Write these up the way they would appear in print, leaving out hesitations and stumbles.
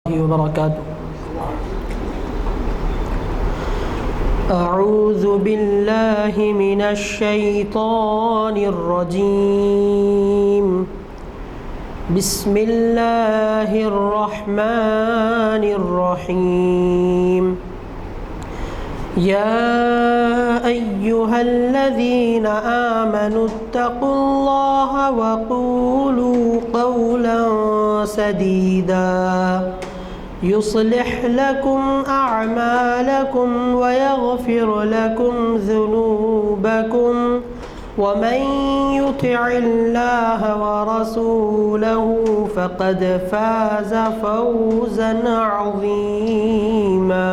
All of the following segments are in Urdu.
وبركاته. أعوذ بالله من الشيطان الرجيم. بسم الله الرحمن الرحيم. يا أيها الذين آمنوا اتقوا الله وقولوا قولا سديدا يصلح لكم أعمالكم ويغفر لكم ذنوبكم ومن يطع الله ورسوله فقد فاز فوزا عظيما.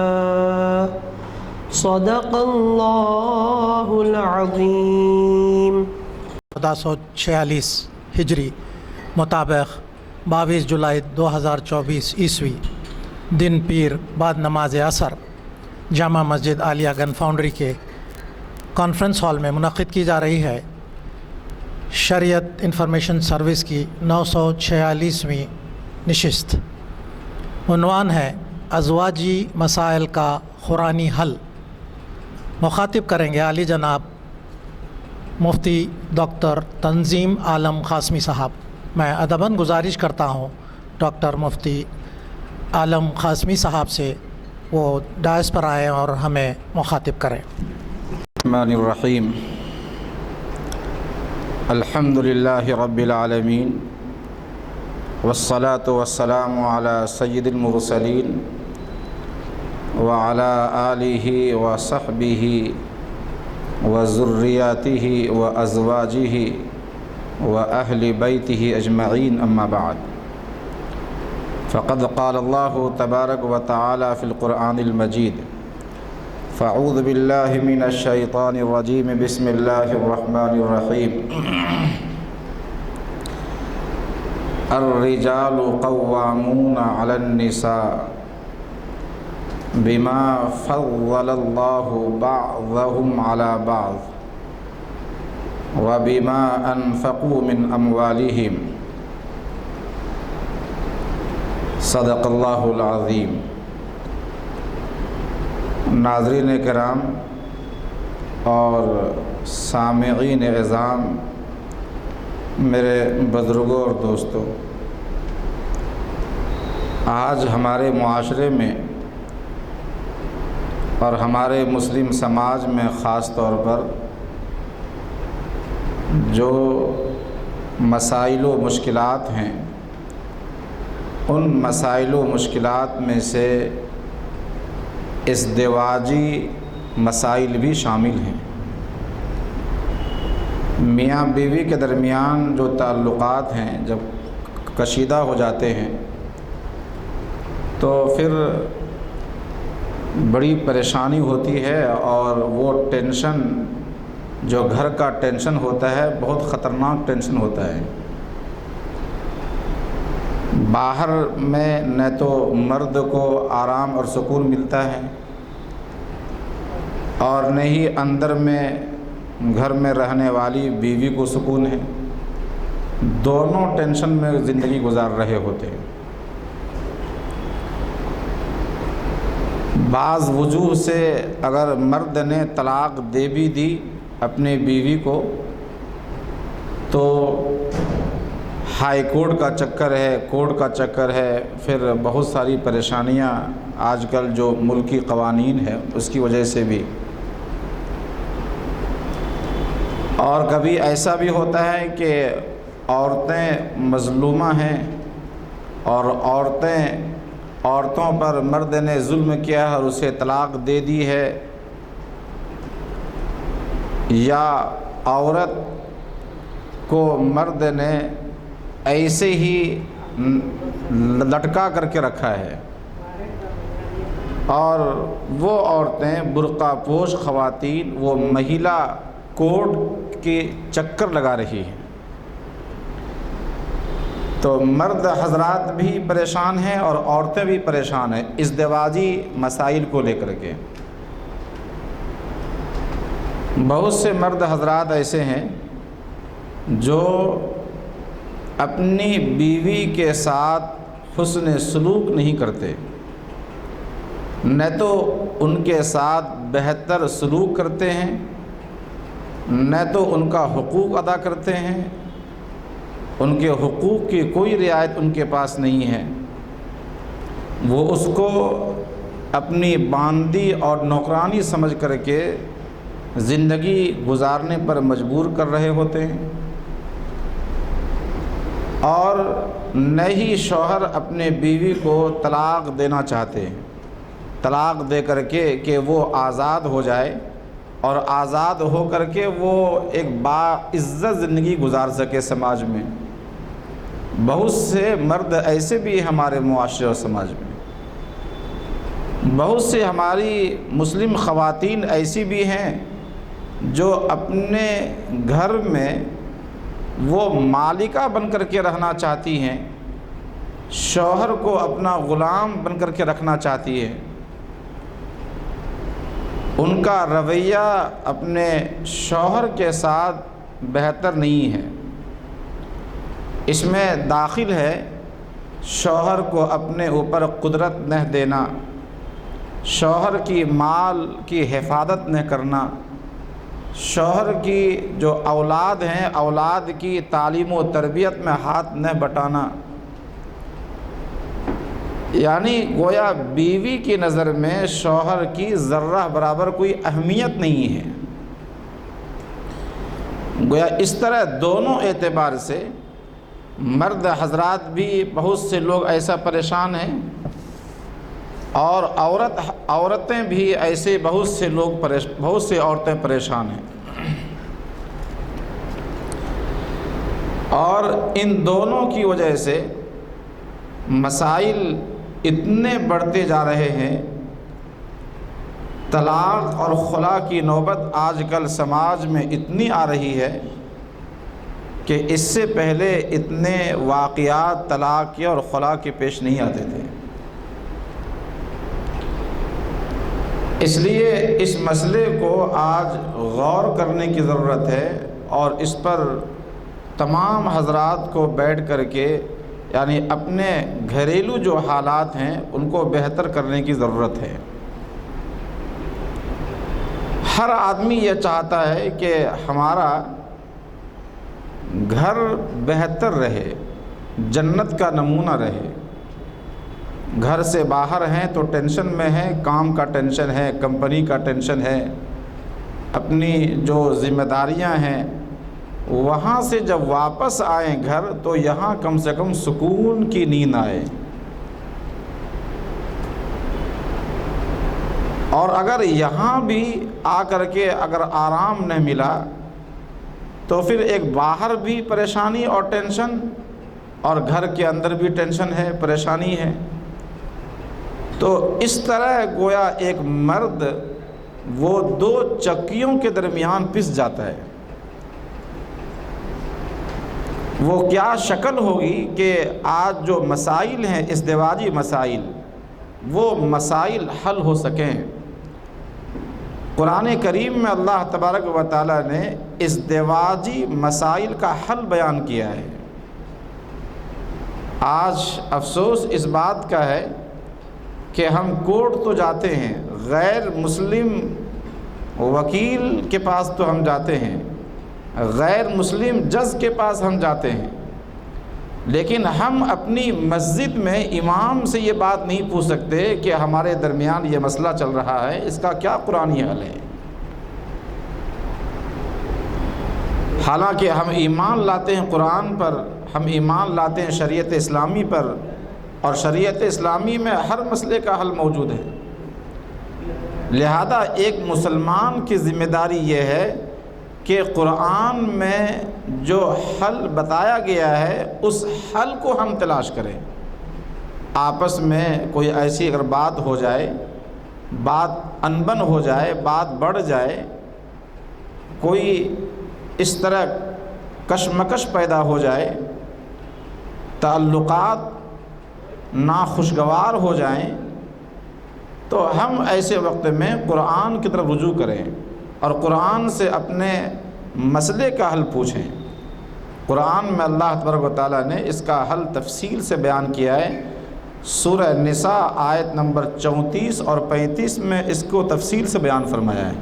صدق اللہ العظیم. 1446 ہجری مطابق 22 جولائی 2024 عیسوی دن پیر بعد نماز عصر جامع مسجد عالیہ گن فاؤنڈری کے کانفرنس ہال میں منعقد کی جا رہی ہے. شریعت انفارمیشن سروس کی 946ویں نشست. عنوان ہے ازواجی مسائل کا قرآنی حل. مخاطب کریں گے عالی جناب مفتی ڈاکٹر تنظیم عالم قاسمی صاحب. میں ادباً گزارش کرتا ہوں ڈاکٹر مفتی عالم قاسمی صاحب سے وہ ڈائس پر آئیں اور ہمیں مخاطب کریں. الرحمن الرحیم. الحمد للہ رب العالمین والصلاة والسلام علی سید المرسلین وعلى آلہ وصحبہ وذریاتہ وازواجہ وأهل بیتہ اجمعین. اما بعد فقد قال اللہ تبارک وتعالی فی القرآن المجید فاعوذ باللہ من الشیطان الرجیم بسم اللہ الرحمن الرحیم. الرجال قوامون علی النساء بما فضل اللہ بعضهم على بعض وبما انفقوا من اموالهم. صدق اللہ العظیم. ناظرین کرام اور سامعین اعظام، میرے بزرگوں اور دوستوں، آج ہمارے معاشرے میں اور ہمارے مسلم سماج میں خاص طور پر جو مسائل و مشکلات ہیں، ان مسائل و مشکلات میں سے ازدواجی مسائل بھی شامل ہیں. میاں بیوی کے درمیان جو تعلقات ہیں جب کشیدہ ہو جاتے ہیں تو پھر بڑی پریشانی ہوتی ہے، اور وہ ٹینشن جو گھر کا ٹینشن ہوتا ہے بہت خطرناک ٹینشن ہوتا ہے. باہر میں نہ تو مرد کو آرام اور سکون ملتا ہے اور نہ ہی اندر میں گھر میں رہنے والی بیوی کو سکون ہے. دونوں ٹینشن میں زندگی گزار رہے ہوتے ہیں. بعض وجوہ سے اگر مرد نے طلاق دے بھی دی اپنی بیوی کو تو ہائی کورٹ کا چکر ہے، کورٹ کا چکر ہے، پھر بہت ساری پریشانیاں آج کل جو ملکی قوانین ہے اس کی وجہ سے بھی. اور کبھی ایسا بھی ہوتا ہے کہ عورتیں مظلومہ ہیں اور عورتوں پر مرد نے ظلم کیا ہے اور اسے طلاق دے دی ہے، یا عورت کو مرد نے ایسے ہی لٹکا کر کے رکھا ہے اور وہ عورتیں برقع پوش خواتین وہ مہیلا کوڈ کے چکر لگا رہی ہیں. تو مرد حضرات بھی پریشان ہیں اور عورتیں بھی پریشان ہیں ازدواجی مسائل کو لے کر کے. بہت سے مرد حضرات ایسے ہیں جو اپنی بیوی کے ساتھ حسن سلوک نہیں کرتے، نہ تو ان کے ساتھ بہتر سلوک کرتے ہیں، نہ تو ان کا حقوق ادا کرتے ہیں، ان کے حقوق کی کوئی رعایت ان کے پاس نہیں ہے، وہ اس کو اپنی باندی اور نوکرانی سمجھ کر کے زندگی گزارنے پر مجبور کر رہے ہوتے ہیں، اور نہ ہی شوہر اپنے بیوی کو طلاق دینا چاہتے ہیں، طلاق دے کر کے کہ وہ آزاد ہو جائے اور آزاد ہو کر کے وہ ایک باعزت زندگی گزار سکے سماج میں۔ بہت سے مرد ایسے بھی ہمارے معاشرے اور سماج میں، بہت سے ہماری مسلم خواتین ایسی بھی ہیں جو اپنے گھر میں وہ مالکہ بن کر کے رہنا چاہتی ہیں، شوہر کو اپنا غلام بن کر کے رکھنا چاہتی ہیں، ان کا رویہ اپنے شوہر کے ساتھ بہتر نہیں ہے۔ اس میں داخل ہے شوہر کو اپنے اوپر قدرت نہ دینا، شوہر کی مال کی حفاظت نہ کرنا، شوہر کی جو اولاد ہیں اولاد کی تعلیم و تربیت میں ہاتھ نہ بٹانا، یعنی گویا بیوی کی نظر میں شوہر کی ذرہ برابر کوئی اہمیت نہیں ہے۔ گویا اس طرح دونوں اعتبار سے مرد حضرات بھی بہت سے لوگ ایسا پریشان ہیں، اور عورتیں بھی ایسے بہت سے عورتیں پریشان ہیں، اور ان دونوں کی وجہ سے مسائل اتنے بڑھتے جا رہے ہیں۔ طلاق اور خلا کی نوبت آج کل سماج میں اتنی آ رہی ہے کہ اس سے پہلے اتنے واقعات طلاق کے اور خلا کے پیش نہیں آتے تھے۔ اس لیے اس مسئلے کو آج غور کرنے کی ضرورت ہے، اور اس پر تمام حضرات کو بیٹھ کر کے یعنی اپنے گھریلو جو حالات ہیں ان کو بہتر کرنے کی ضرورت ہے۔ ہر آدمی یہ چاہتا ہے کہ ہمارا گھر بہتر رہے، جنت کا نمونہ رہے۔ گھر سے باہر ہیں تو ٹینشن میں ہیں، کام کا ٹینشن ہے، کمپنی کا ٹینشن ہے، اپنی جو ذمہ داریاں ہیں، وہاں سے جب واپس آئیں گھر تو یہاں کم سے کم سکون کی نیند آئے۔ اور اگر یہاں بھی آ کر کے اگر آرام نہ ملا تو پھر ایک باہر بھی پریشانی اور ٹینشن، اور گھر کے اندر بھی ٹینشن ہے، پریشانی ہے۔ تو اس طرح گویا ایک مرد وہ دو چکیوں کے درمیان پس جاتا ہے۔ وہ کیا شکل ہوگی کہ آج جو مسائل ہیں ازدواجی مسائل، وہ مسائل حل ہو سکیں۔ قرآن کریم میں اللہ تبارک و تعالیٰ نے ازدواجی مسائل کا حل بیان کیا ہے۔ آج افسوس اس بات کا ہے کہ ہم کورٹ تو جاتے ہیں، غیر مسلم وکیل کے پاس تو ہم جاتے ہیں، غیر مسلم جج کے پاس ہم جاتے ہیں، لیکن ہم اپنی مسجد میں امام سے یہ بات نہیں پوچھ سکتے کہ ہمارے درمیان یہ مسئلہ چل رہا ہے، اس کا کیا قرآنی حل ہے۔ حالانکہ ہم ایمان لاتے ہیں قرآن پر، ہم ایمان لاتے ہیں شریعت اسلامی پر، اور شریعت اسلامی میں ہر مسئلے کا حل موجود ہے۔ لہذا ایک مسلمان کی ذمہ داری یہ ہے کہ قرآن میں جو حل بتایا گیا ہے اس حل کو ہم تلاش کریں۔ آپس میں کوئی ایسی اگر بات ہو جائے، بات انبن ہو جائے، بات بڑھ جائے، کوئی اس طرح کشمکش پیدا ہو جائے، تعلقات ناخوشگوار ہو جائیں، تو ہم ایسے وقت میں قرآن کی طرف رجوع کریں اور قرآن سے اپنے مسئلے کا حل پوچھیں۔ قرآن میں اللہ تبارک و تعالیٰ نے اس کا حل تفصیل سے بیان کیا ہے، سورہ نساء آیت نمبر 34 اور 35 میں اس کو تفصیل سے بیان فرمایا ہے۔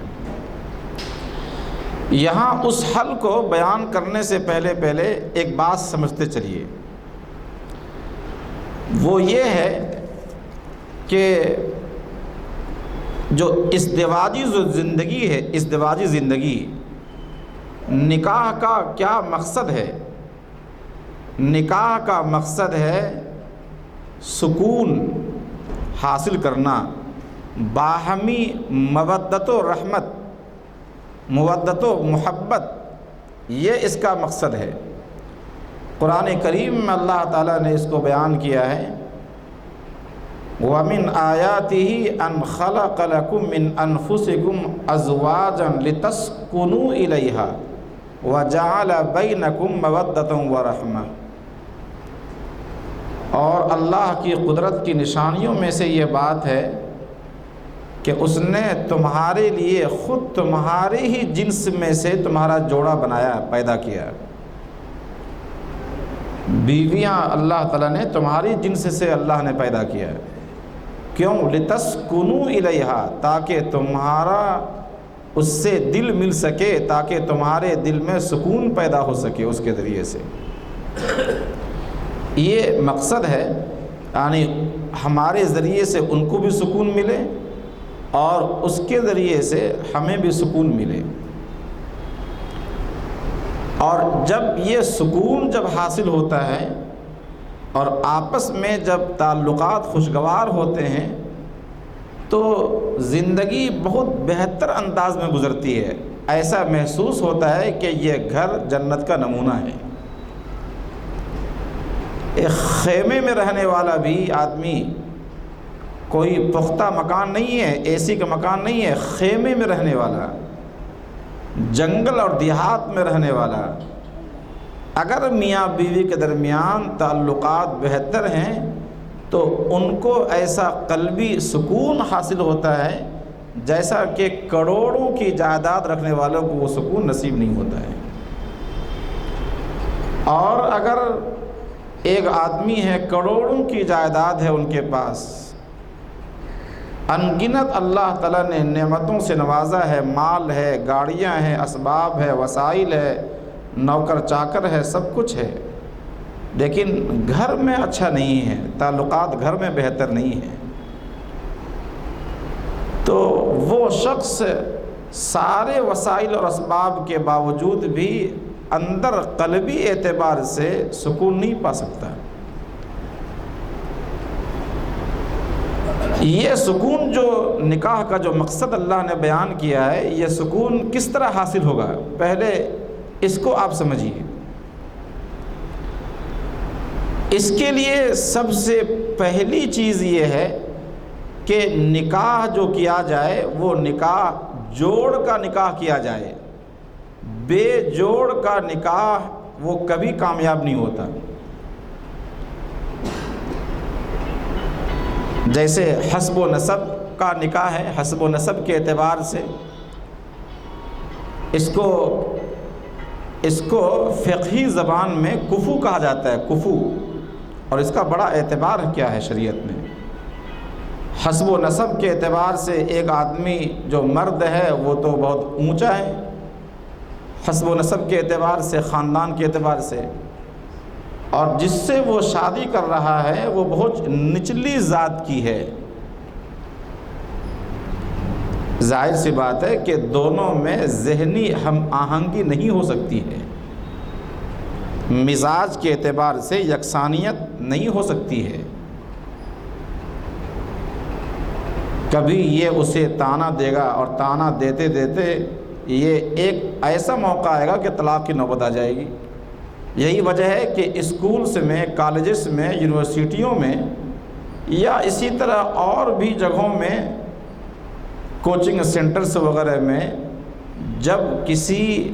یہاں اس حل کو بیان کرنے سے پہلے ایک بات سمجھتے چلیے، وہ یہ ہے کہ جو ازدواجی زندگی ہے، ازدواجی زندگی، نکاح کا کیا مقصد ہے؟ نکاح کا مقصد ہے سکون حاصل کرنا، باہمی مودت و رحمت، مودت و محبت، یہ اس کا مقصد ہے۔ قرآن کریم میں اللہ تعالیٰ نے اس کو بیان کیا ہے، وَمِنْ آيَاتِهِ أَنْ خَلَقَ لَكُم مِّنْ أَنفُسِكُمْ أَزْوَاجًا لِتَسْكُنُوا إِلَيْهَا وَجَعَلَ بَيْنَكُم مَّوَدَّةً وَرَحْمَةً۔ اور اللہ کی قدرت کی نشانیوں میں سے یہ بات ہے کہ اس نے تمہارے لیے خود تمہارے ہی جنس میں سے تمہارا جوڑا بنایا، پیدا کیا۔ بیویاں اللہ تعالیٰ نے تمہاری جنس سے اللہ نے پیدا کیا۔ کیوں؟ لِتَسْكُنُوا إِلَيْهَا، تاکہ تمہارا اس سے دل مل سکے، تاکہ تمہارے دل میں سکون پیدا ہو سکے اس کے ذریعے سے۔ یہ مقصد ہے، یعنی ہمارے ذریعے سے ان کو بھی سکون ملے اور اس کے ذریعے سے ہمیں بھی سکون ملے۔ اور جب یہ سکون جب حاصل ہوتا ہے اور آپس میں جب تعلقات خوشگوار ہوتے ہیں تو زندگی بہت بہتر انداز میں گزرتی ہے۔ ایسا محسوس ہوتا ہے کہ یہ گھر جنت کا نمونہ ہے۔ ایک خیمے میں رہنے والا بھی آدمی، کوئی پختہ مکان نہیں ہے، اے سی کا مکان نہیں ہے، خیمے میں رہنے والا، جنگل اور دیہات میں رہنے والا، اگر میاں بیوی کے درمیان تعلقات بہتر ہیں تو ان کو ایسا قلبی سکون حاصل ہوتا ہے جیسا کہ کروڑوں کی جائیداد رکھنے والوں کو وہ سکون نصیب نہیں ہوتا ہے۔ اور اگر ایک آدمی ہے، کروڑوں کی جائیداد ہے ان کے پاس، انگنت اللہ تعالیٰ نے نعمتوں سے نوازا ہے، مال ہے، گاڑیاں ہیں، اسباب ہے، وسائل ہے، نوکر چاکر ہے، سب کچھ ہے، لیکن گھر میں اچھا نہیں ہے، تعلقات گھر میں بہتر نہیں ہے، تو وہ شخص سارے وسائل اور اسباب کے باوجود بھی اندر قلبی اعتبار سے سکون نہیں پا سکتا۔ یہ سکون جو نکاح کا جو مقصد اللہ نے بیان کیا ہے، یہ سکون کس طرح حاصل ہوگا، پہلے اس کو آپ سمجھیے۔ اس کے لیے سب سے پہلی چیز یہ ہے کہ نکاح جو کیا جائے وہ نکاح جوڑ کا نکاح کیا جائے۔ بے جوڑ کا نکاح وہ کبھی کامیاب نہیں ہوتا۔ جیسے حسب و نسب کا نکاح ہے، حسب و نسب کے اعتبار سے اس کو فقہی زبان میں کفو کہا جاتا ہے، کفو، اور اس کا بڑا اعتبار کیا ہے شریعت میں۔ حسب و نسب کے اعتبار سے ایک آدمی جو مرد ہے وہ تو بہت اونچا ہے، حسب و نسب کے اعتبار سے، خاندان کے اعتبار سے، اور جس سے وہ شادی کر رہا ہے وہ بہت نچلی ذات کی ہے۔ ظاہر سی بات ہے کہ دونوں میں ذہنی ہم آہنگی نہیں ہو سکتی ہے، مزاج کے اعتبار سے یکسانیت نہیں ہو سکتی ہے۔ کبھی یہ اسے طعنہ دے گا اور طعنہ دیتے دیتے یہ ایک ایسا موقع آئے گا کہ طلاق کی نوبت آ جائے گی۔ یہی وجہ ہے کہ اسکولز میں، کالجز میں، یونیورسٹیوں میں یا اسی طرح اور بھی جگہوں میں، کوچنگ سینٹرز وغیرہ میں، جب کسی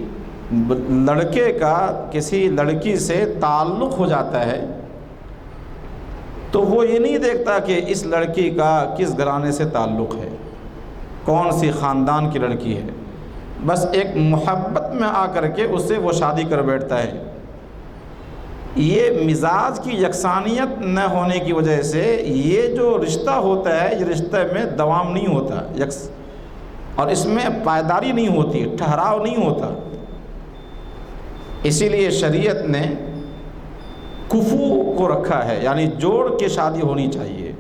لڑکے کا کسی لڑکی سے تعلق ہو جاتا ہے تو وہ یہ نہیں دیکھتا کہ اس لڑکی کا کس گھرانے سے تعلق ہے، کون سی خاندان کی لڑکی ہے، بس ایک محبت میں آ کر کے اس سے وہ شادی کر بیٹھتا ہے۔ یہ مزاج کی یکسانیت نہ ہونے کی وجہ سے یہ جو رشتہ ہوتا ہے یہ رشتہ میں دوام نہیں ہوتا اور اس میں پائیداری نہیں ہوتی، ٹھہراؤ نہیں ہوتا۔ اسی لیے شریعت نے کفو کو رکھا ہے، یعنی جوڑ کے شادی ہونی چاہیے۔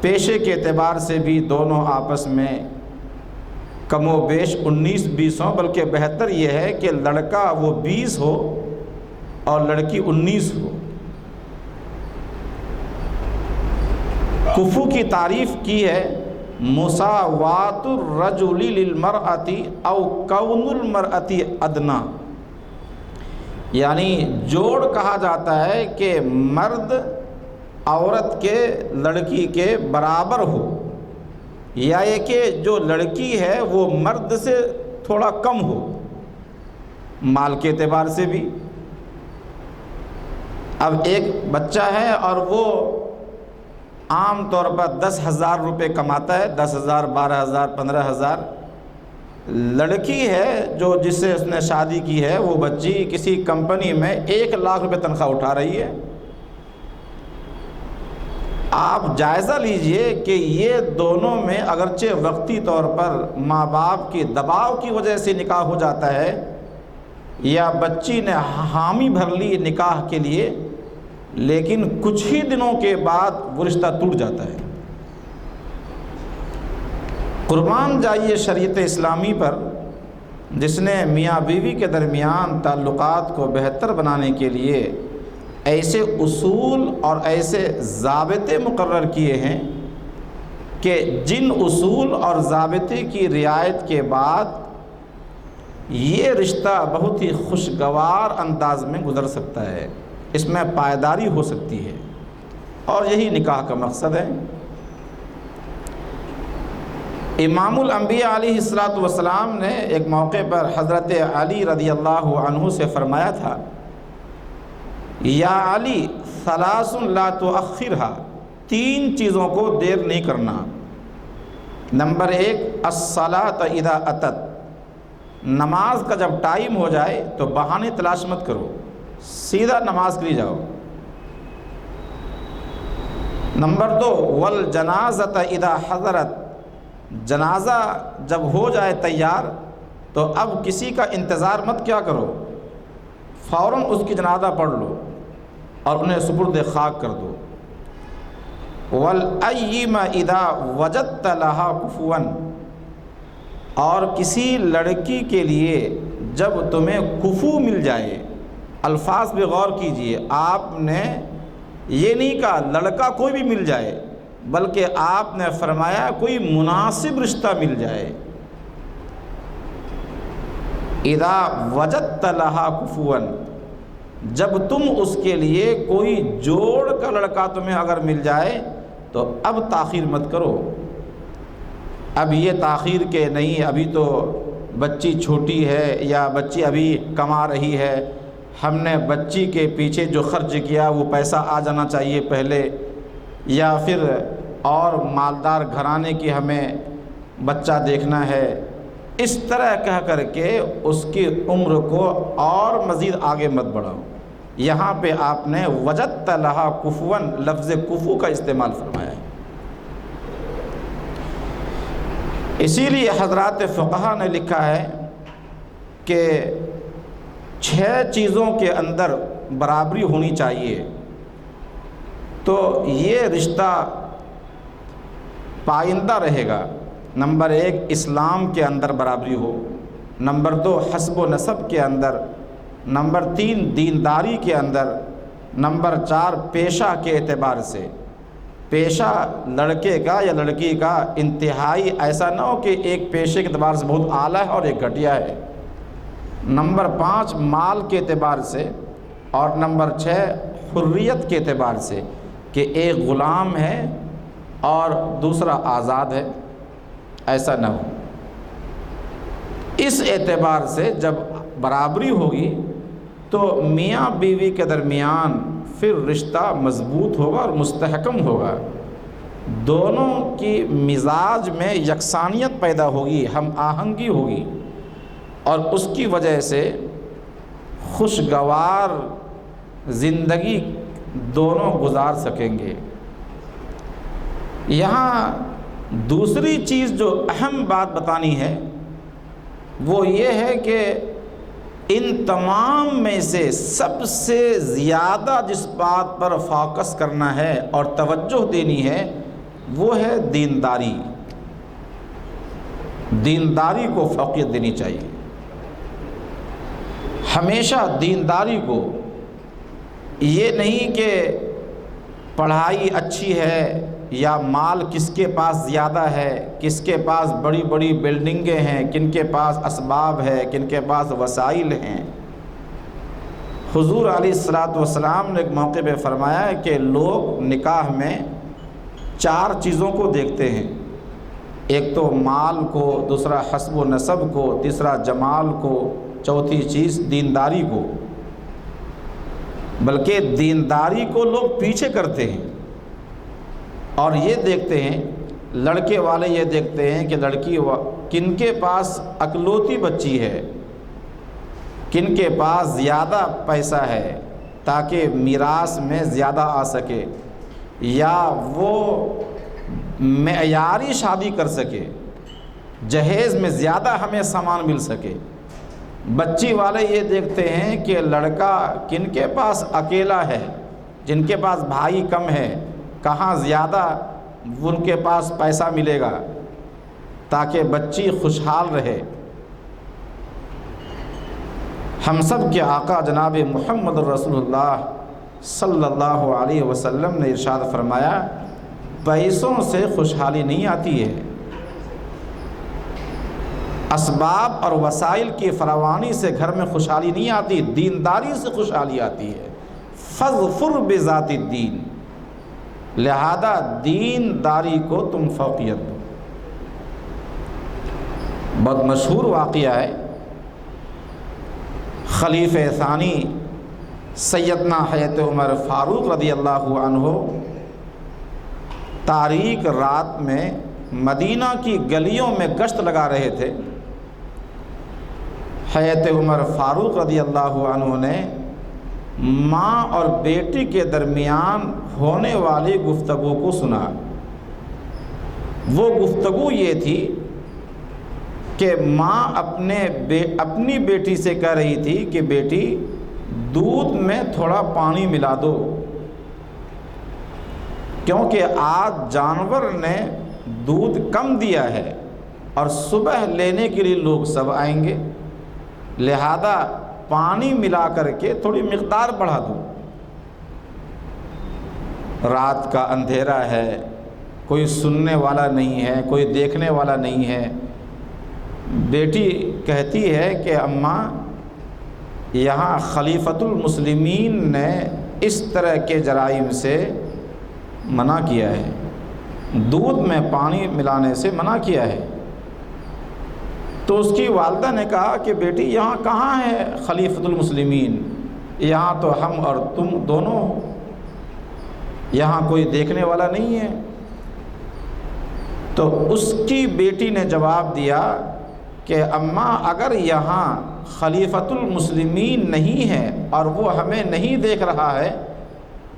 پیشے کے اعتبار سے بھی دونوں آپس میں کم و بیش 19-20 ہوں، بلکہ بہتر یہ ہے کہ لڑکا وہ 20 ہو اور لڑکی 19 ہو۔ کفو کی تعریف کی ہے مساوات الرجل للمرأة او کون المرأة ادنا، یعنی جوڑ کہا جاتا ہے کہ مرد عورت کے لڑکی کے برابر ہو، یا یہ کہ جو لڑکی ہے وہ مرد سے تھوڑا کم ہو مال کے اعتبار سے بھی۔ اب ایک بچہ ہے اور وہ عام طور پر 10,000 روپے کماتا ہے، 10,000 12,000 15,000۔ لڑکی ہے جو جس سے اس نے شادی کی ہے وہ بچی کسی کمپنی میں 1 لاکھ روپے تنخواہ اٹھا رہی ہے۔ آپ جائزہ لیجئے کہ یہ دونوں میں اگرچہ وقتی طور پر ماں باپ کی دباؤ کی وجہ سے نکاح ہو جاتا ہے یا بچی نے حامی بھر لی نکاح کے لیے، لیکن کچھ ہی دنوں کے بعد وہ رشتہ ٹوٹ جاتا ہے۔ قربان جائیے شریعت اسلامی پر، جس نے میاں بیوی کے درمیان تعلقات کو بہتر بنانے کے لیے ایسے اصول اور ایسے ضابطے مقرر کیے ہیں کہ جن اصول اور ضابطے کی رعایت کے بعد یہ رشتہ بہت ہی خوشگوار انداز میں گزر سکتا ہے، اس میں پائیداری ہو سکتی ہے، اور یہی نکاح کا مقصد ہے۔ امام الانبیاء علیہ السلام نے ایک موقع پر حضرت علی رضی اللہ عنہ سے فرمایا تھا، یا علی ثلاث لا تؤخرها، 3 چیزوں کو دیر نہیں کرنا۔ نمبر 1 الصلاۃ اذا اتت، نماز کا جب ٹائم ہو جائے تو بہانے تلاش مت کرو، سیدھا نماز کے لیے جاؤ۔ نمبر 2 والجنازۃ اذا حضرت، جنازہ جب ہو جائے تیار تو اب کسی کا انتظار مت کیا کرو، فوراً اس کی جنازہ پڑھ لو اور انہیں سپرد خاک کر دو۔ والاییم اذا وجدت لها کفوا، اور کسی لڑکی کے لیے جب تمہیں کفو مل جائے، الفاظ پہ غور کیجئے، آپ نے یہ نہیں کہا لڑکا کوئی بھی مل جائے، بلکہ آپ نے فرمایا کوئی مناسب رشتہ مل جائے۔ اذا وجدت لها کفوا، جب تم اس کے لیے کوئی جوڑ کا لڑکا تمہیں اگر مل جائے تو اب تاخیر مت کرو۔ اب یہ تاخیر کہ نہیں ابھی تو بچی چھوٹی ہے یا بچی ابھی کما رہی ہے، ہم نے بچی کے پیچھے جو خرچ کیا وہ پیسہ آ جانا چاہیے پہلے، یا پھر اور مالدار گھرانے کی ہمیں بچہ دیکھنا ہے، اس طرح کہہ کر کے اس کی عمر کو اور مزید آگے مت بڑھاؤ۔ یہاں پہ آپ نے وجدت لہا کفوا، لفظ کفو کا استعمال فرمایا ہے۔ اسی لیے حضرات فقہا نے لکھا ہے کہ 6 چیزوں کے اندر برابری ہونی چاہیے تو یہ رشتہ پائندہ رہے گا۔ نمبر 1 اسلام کے اندر برابری ہو، نمبر 2 حسب و نسب کے اندر، نمبر 3 دینداری کے اندر، نمبر 4 پیشہ کے اعتبار سے، پیشہ لڑکے کا یا لڑکی کا انتہائی ایسا نہ ہو کہ ایک پیشے کے اعتبار سے بہت اعلیٰ ہے اور ایک گھٹیا ہے، نمبر 5 مال کے اعتبار سے، اور نمبر 6 حریت کے اعتبار سے کہ ایک غلام ہے اور دوسرا آزاد ہے، ایسا نہ ہو۔ اس اعتبار سے جب برابری ہوگی تو میاں بیوی کے درمیان پھر رشتہ مضبوط ہوگا اور مستحکم ہوگا، دونوں کی مزاج میں یکسانیت پیدا ہوگی، ہم آہنگی ہوگی، اور اس کی وجہ سے خوشگوار زندگی دونوں گزار سکیں گے۔ یہاں دوسری چیز جو اہم بات بتانی ہے وہ یہ ہے کہ ان تمام میں سے سب سے زیادہ جس بات پر فوکس کرنا ہے اور توجہ دینی ہے وہ ہے دینداری۔ دینداری کو فوقیت دینی چاہیے۔ ہمیشہ دینداری کو، یہ نہیں کہ پڑھائی اچھی ہے یا مال کس کے پاس زیادہ ہے، کس کے پاس بڑی بڑی بلڈنگیں ہیں، کن کے پاس اسباب ہے، کن کے پاس وسائل ہیں۔ حضور علیہ الصلوۃ والسلام نے ایک موقع پہ فرمایا ہے کہ لوگ نکاح میں 4 چیزوں کو دیکھتے ہیں، ایک تو مال کو، دوسرا حسب و نسب کو، تیسرا جمال کو، چوتھی چیز دینداری کو۔ بلکہ دینداری کو لوگ پیچھے کرتے ہیں اور یہ دیکھتے ہیں، لڑکے والے یہ دیکھتے ہیں کہ لڑکی کن کے پاس اکلوتی بچی ہے، کن کے پاس زیادہ پیسہ ہے تاکہ میراث میں زیادہ آ سکے، یا وہ معیاری شادی کر سکے، جہیز میں زیادہ ہمیں سامان مل سکے۔ بچی والے یہ دیکھتے ہیں کہ لڑکا کن کے پاس اکیلا ہے، جن کے پاس بھائی کم ہے، کہاں زیادہ ان کے پاس پیسہ ملے گا تاکہ بچی خوشحال رہے۔ ہم سب کے آقا جناب محمد رسول اللہ صلی اللہ علیہ وسلم نے ارشاد فرمایا، پیسوں سے خوشحالی نہیں آتی ہے، اسباب اور وسائل کی فراوانی سے گھر میں خوشحالی نہیں آتی، دینداری سے خوشحالی آتی ہے۔ فاظفر بذات الدین، لہذا دینداری کو تم فوقیت دو۔ بہت مشہور واقعہ ہے، خلیفہ ثانی سیدنا حضرت عمر فاروق رضی اللہ عنہ تاریک رات میں مدینہ کی گلیوں میں گشت لگا رہے تھے۔ حضرت عمر فاروق رضی اللہ عنہ نے ماں اور بیٹی کے درمیان ہونے والی گفتگو کو سنا۔ وہ گفتگو یہ تھی کہ ماں اپنی بیٹی سے کہہ رہی تھی کہ بیٹی دودھ میں تھوڑا پانی ملا دو، کیونکہ آج جانور نے دودھ کم دیا ہے اور صبح لینے کے لیے لوگ سب آئیں گے، لہذا پانی ملا کر کے تھوڑی مقدار بڑھا دو۔ رات کا اندھیرا ہے، کوئی سننے والا نہیں ہے، کوئی دیکھنے والا نہیں ہے۔ بیٹی کہتی ہے کہ اماں، یہاں خلیفۃ المسلمین نے اس طرح کے جرائم سے منع کیا ہے، دودھ میں پانی ملانے سے منع کیا ہے۔ تو اس کی والدہ نے کہا کہ بیٹی یہاں کہاں ہے خلیفۃ المسلمین، یہاں تو ہم اور تم دونوں ہو، یہاں کوئی دیکھنے والا نہیں ہے۔ تو اس کی بیٹی نے جواب دیا کہ اماں، اگر یہاں خلیفۃ المسلمین نہیں ہے اور وہ ہمیں نہیں دیکھ رہا ہے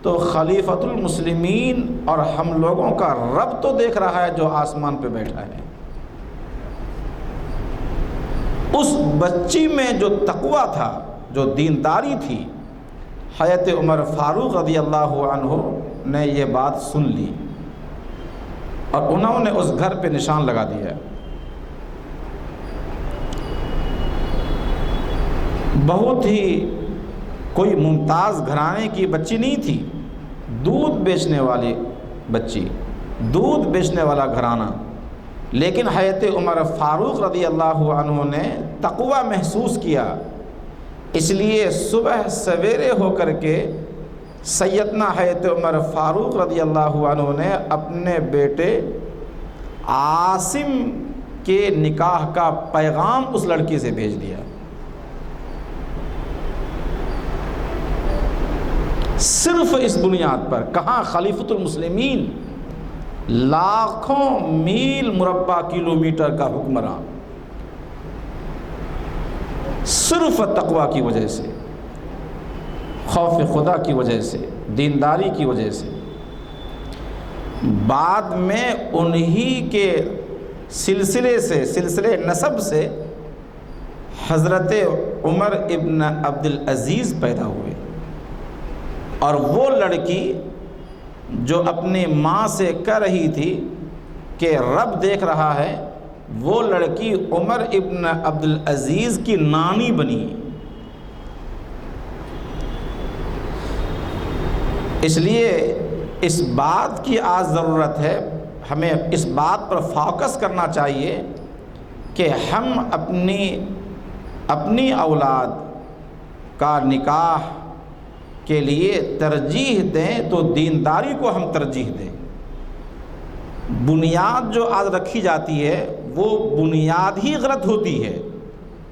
تو خلیفۃ المسلمین اور ہم لوگوں کا رب تو دیکھ رہا ہے جو آسمان پہ بیٹھا ہے۔ اس بچی میں جو تقویٰ تھا، جو دینداری تھی، حضرت عمر فاروق رضی اللہ عنہ نے یہ بات سن لی اور انہوں نے اس گھر پہ نشان لگا دیا۔ بہت ہی کوئی ممتاز گھرانے کی بچی نہیں تھی، دودھ بیچنے والی بچی، دودھ بیچنے والا گھرانہ، لیکن حضرت عمر فاروق رضی اللہ عنہ نے تقویٰ محسوس کیا، اس لیے صبح سویرے ہو کر کے سیدنا حضرت عمر فاروق رضی اللہ عنہ نے اپنے بیٹے عاصم کے نکاح کا پیغام اس لڑکی سے بھیج دیا۔ صرف اس بنیاد پر، کہاں خلیفۃ المسلمین، لاکھوں میل مربع کلومیٹر کا حکمران، صرف تقویٰ کی وجہ سے۔ خوف خدا کی وجہ سے، دینداری کی وجہ سے، بعد میں انہی کے سلسلے نسب سے حضرت عمر ابن عبد العزیز پیدا ہوئے، اور وہ لڑکی جو اپنی ماں سے کہہ رہی تھی کہ رب دیکھ رہا ہے، وہ لڑکی عمر ابن عبد العزیز کی نانی بنی۔ اس لیے اس بات کی آج ضرورت ہے، ہمیں اس بات پر فوکس کرنا چاہیے کہ ہم اپنی اولاد کا نکاح کے لیے ترجیح دیں تو دینداری کو ہم ترجیح دیں۔ بنیاد جو آج رکھی جاتی ہے وہ بنیاد ہی غلط ہوتی ہے،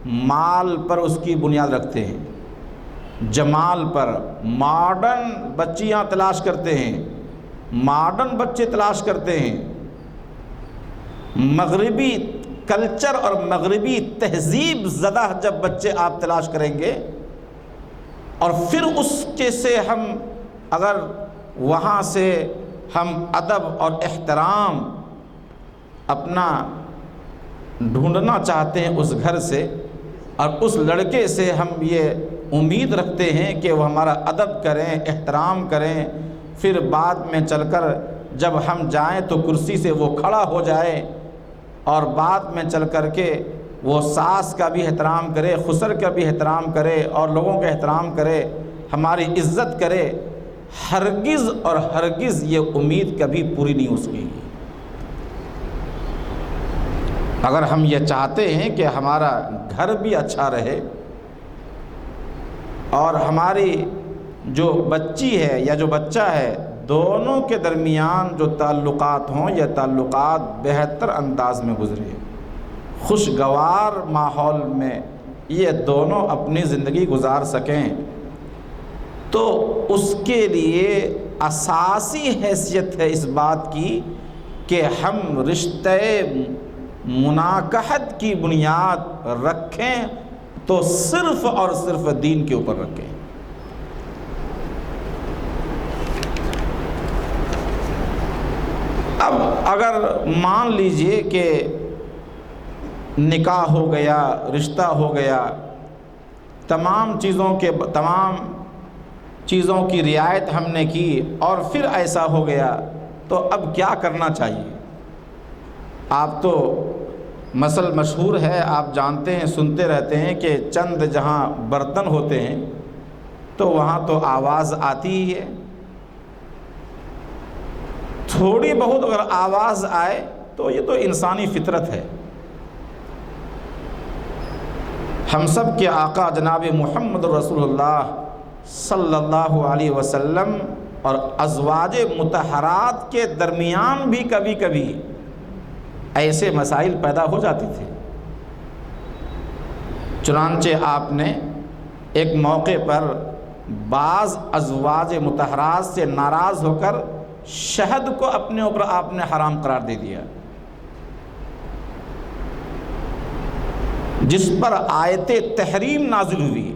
مال پر اس کی بنیاد رکھتے ہیں، جمال پر، ماڈرن بچیاں تلاش کرتے ہیں، ماڈرن بچے تلاش کرتے ہیں، مغربی کلچر اور مغربی تہذیب زدہ جب بچے آپ تلاش کریں گے، اور پھر اس کے سے ہم اگر وہاں سے ہم ادب اور احترام اپنا ڈھونڈنا چاہتے ہیں اس گھر سے، اور اس لڑکے سے ہم یہ امید رکھتے ہیں کہ وہ ہمارا ادب کریں، احترام کریں، پھر بعد میں چل کر جب ہم جائیں تو کرسی سے وہ کھڑا ہو جائے، اور بعد میں چل کر کے وہ ساس کا بھی احترام کرے، خسر کا بھی احترام کرے، اور لوگوں کا احترام کرے، ہماری عزت کرے، ہرگز اور ہرگز یہ امید کبھی پوری نہیں ہو سکے گی۔ اگر ہم یہ چاہتے ہیں کہ ہمارا گھر بھی اچھا رہے اور ہماری جو بچی ہے یا جو بچہ ہے دونوں کے درمیان جو تعلقات ہوں، یہ تعلقات بہتر انداز میں گزرے، خوشگوار ماحول میں یہ دونوں اپنی زندگی گزار سکیں، تو اس کے لیے اساسی حیثیت ہے اس بات کی کہ ہم رشتہ مناکحت کی بنیاد رکھیں تو صرف اور صرف دین کے اوپر رکھیں۔ اب اگر مان لیجئے کہ نکاح ہو گیا، رشتہ ہو گیا، تمام چیزوں کی رعایت ہم نے کی، اور پھر ایسا ہو گیا تو اب کیا کرنا چاہیے؟ آپ تو مثل مشہور ہے، آپ جانتے ہیں، سنتے رہتے ہیں کہ چند جہاں برتن ہوتے ہیں تو وہاں تو آواز آتی ہی ہے۔ تھوڑی بہت اگر آواز آئے تو یہ تو انسانی فطرت ہے۔ ہم سب کے آقا جناب محمد رسول اللہ صلی اللہ علیہ وسلم اور ازواج مطہرات کے درمیان بھی کبھی کبھی ایسے مسائل پیدا ہو جاتے تھے۔ چنانچہ آپ نے ایک موقع پر بعض ازواج مطہرات سے ناراض ہو کر شہد کو اپنے اوپر آپ نے حرام قرار دے دیا، جس پر آیت تحریم نازل ہوئی،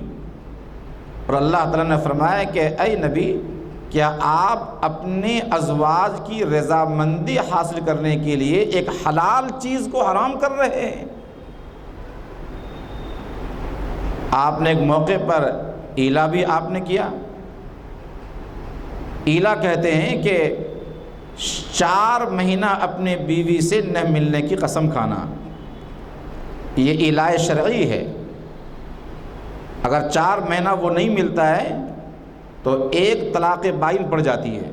اور اللہ تعالیٰ نے فرمایا کہ اے نبی، کیا آپ اپنے ازواج کی رضامندی حاصل کرنے کے لیے ایک حلال چیز کو حرام کر رہے ہیں؟ آپ نے ایک موقع پر ایلا بھی آپ نے کیا۔ ایلا کہتے ہیں کہ 4 مہینہ اپنے بیوی سے نہ ملنے کی قسم کھانا، یہ ایلا شرعی ہے۔ اگر 4 مہینہ وہ نہیں ملتا ہے تو ایک طلاق بائن پڑ جاتی ہے،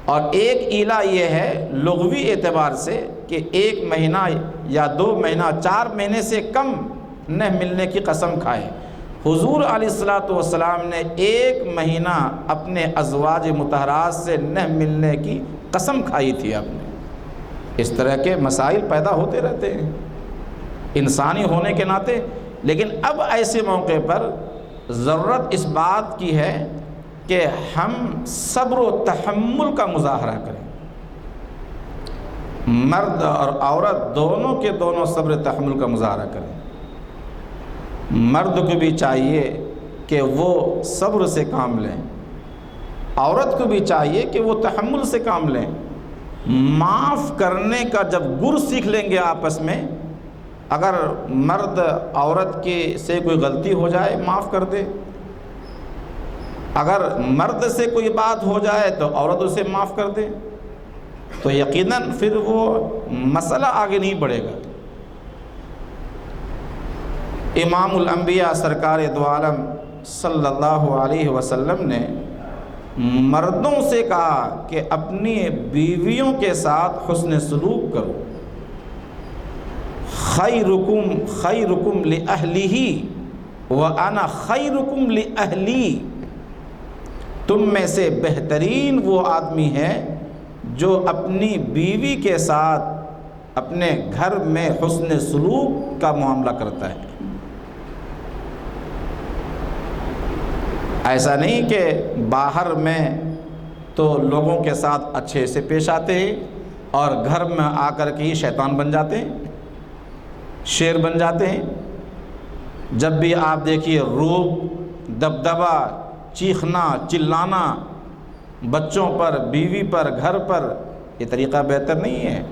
اور ایک ایلا یہ ہے لغوی اعتبار سے کہ 1 مہینہ یا 2 مہینہ 4 مہینے سے کم نہ ملنے کی قسم کھائے۔ حضور علیہ الصلوۃ والسلام نے 1 مہینہ اپنے ازواج مطہرات سے نہ ملنے کی قسم کھائی تھی آپ نے۔ اس طرح کے مسائل پیدا ہوتے رہتے ہیں انسانی ہونے کے ناطے، لیکن اب ایسے موقع پر ضرورت اس بات کی ہے کہ ہم صبر و تحمل کا مظاہرہ کریں۔ مرد اور عورت دونوں کے دونوں صبر و تحمل کا مظاہرہ کریں۔ مرد کو بھی چاہیے کہ وہ صبر سے کام لیں، عورت کو بھی چاہیے کہ وہ تحمل سے کام لیں۔ معاف کرنے کا جب گر سیکھ لیں گے آپس میں، اگر مرد عورت کے سے کوئی غلطی ہو جائے معاف کر دے، اگر مرد سے کوئی بات ہو جائے تو عورت اسے معاف کر دے، تو یقیناً پھر وہ مسئلہ آگے نہیں بڑھے گا۔ امام الانبیاء سرکار دو عالم صلی اللہ علیہ وسلم نے مردوں سے کہا کہ اپنی بیویوں کے ساتھ حسن سلوک کرو۔ خیرکم خیرکم لأہلہ وأنا خیرکم لأہلی، تم میں سے بہترین وہ آدمی ہے جو اپنی بیوی کے ساتھ اپنے گھر میں حسن سلوک کا معاملہ کرتا ہے۔ ایسا نہیں کہ باہر میں تو لوگوں کے ساتھ اچھے سے پیش آتے ہیں اور گھر میں آ کر کے ہی شیطان بن جاتے ہیں، شیر بن جاتے ہیں۔ جب بھی آپ دیکھیے روب، دبدبا، چیخنا، چلانا بچوں پر، بیوی پر، گھر پر، یہ طریقہ بہتر نہیں ہے۔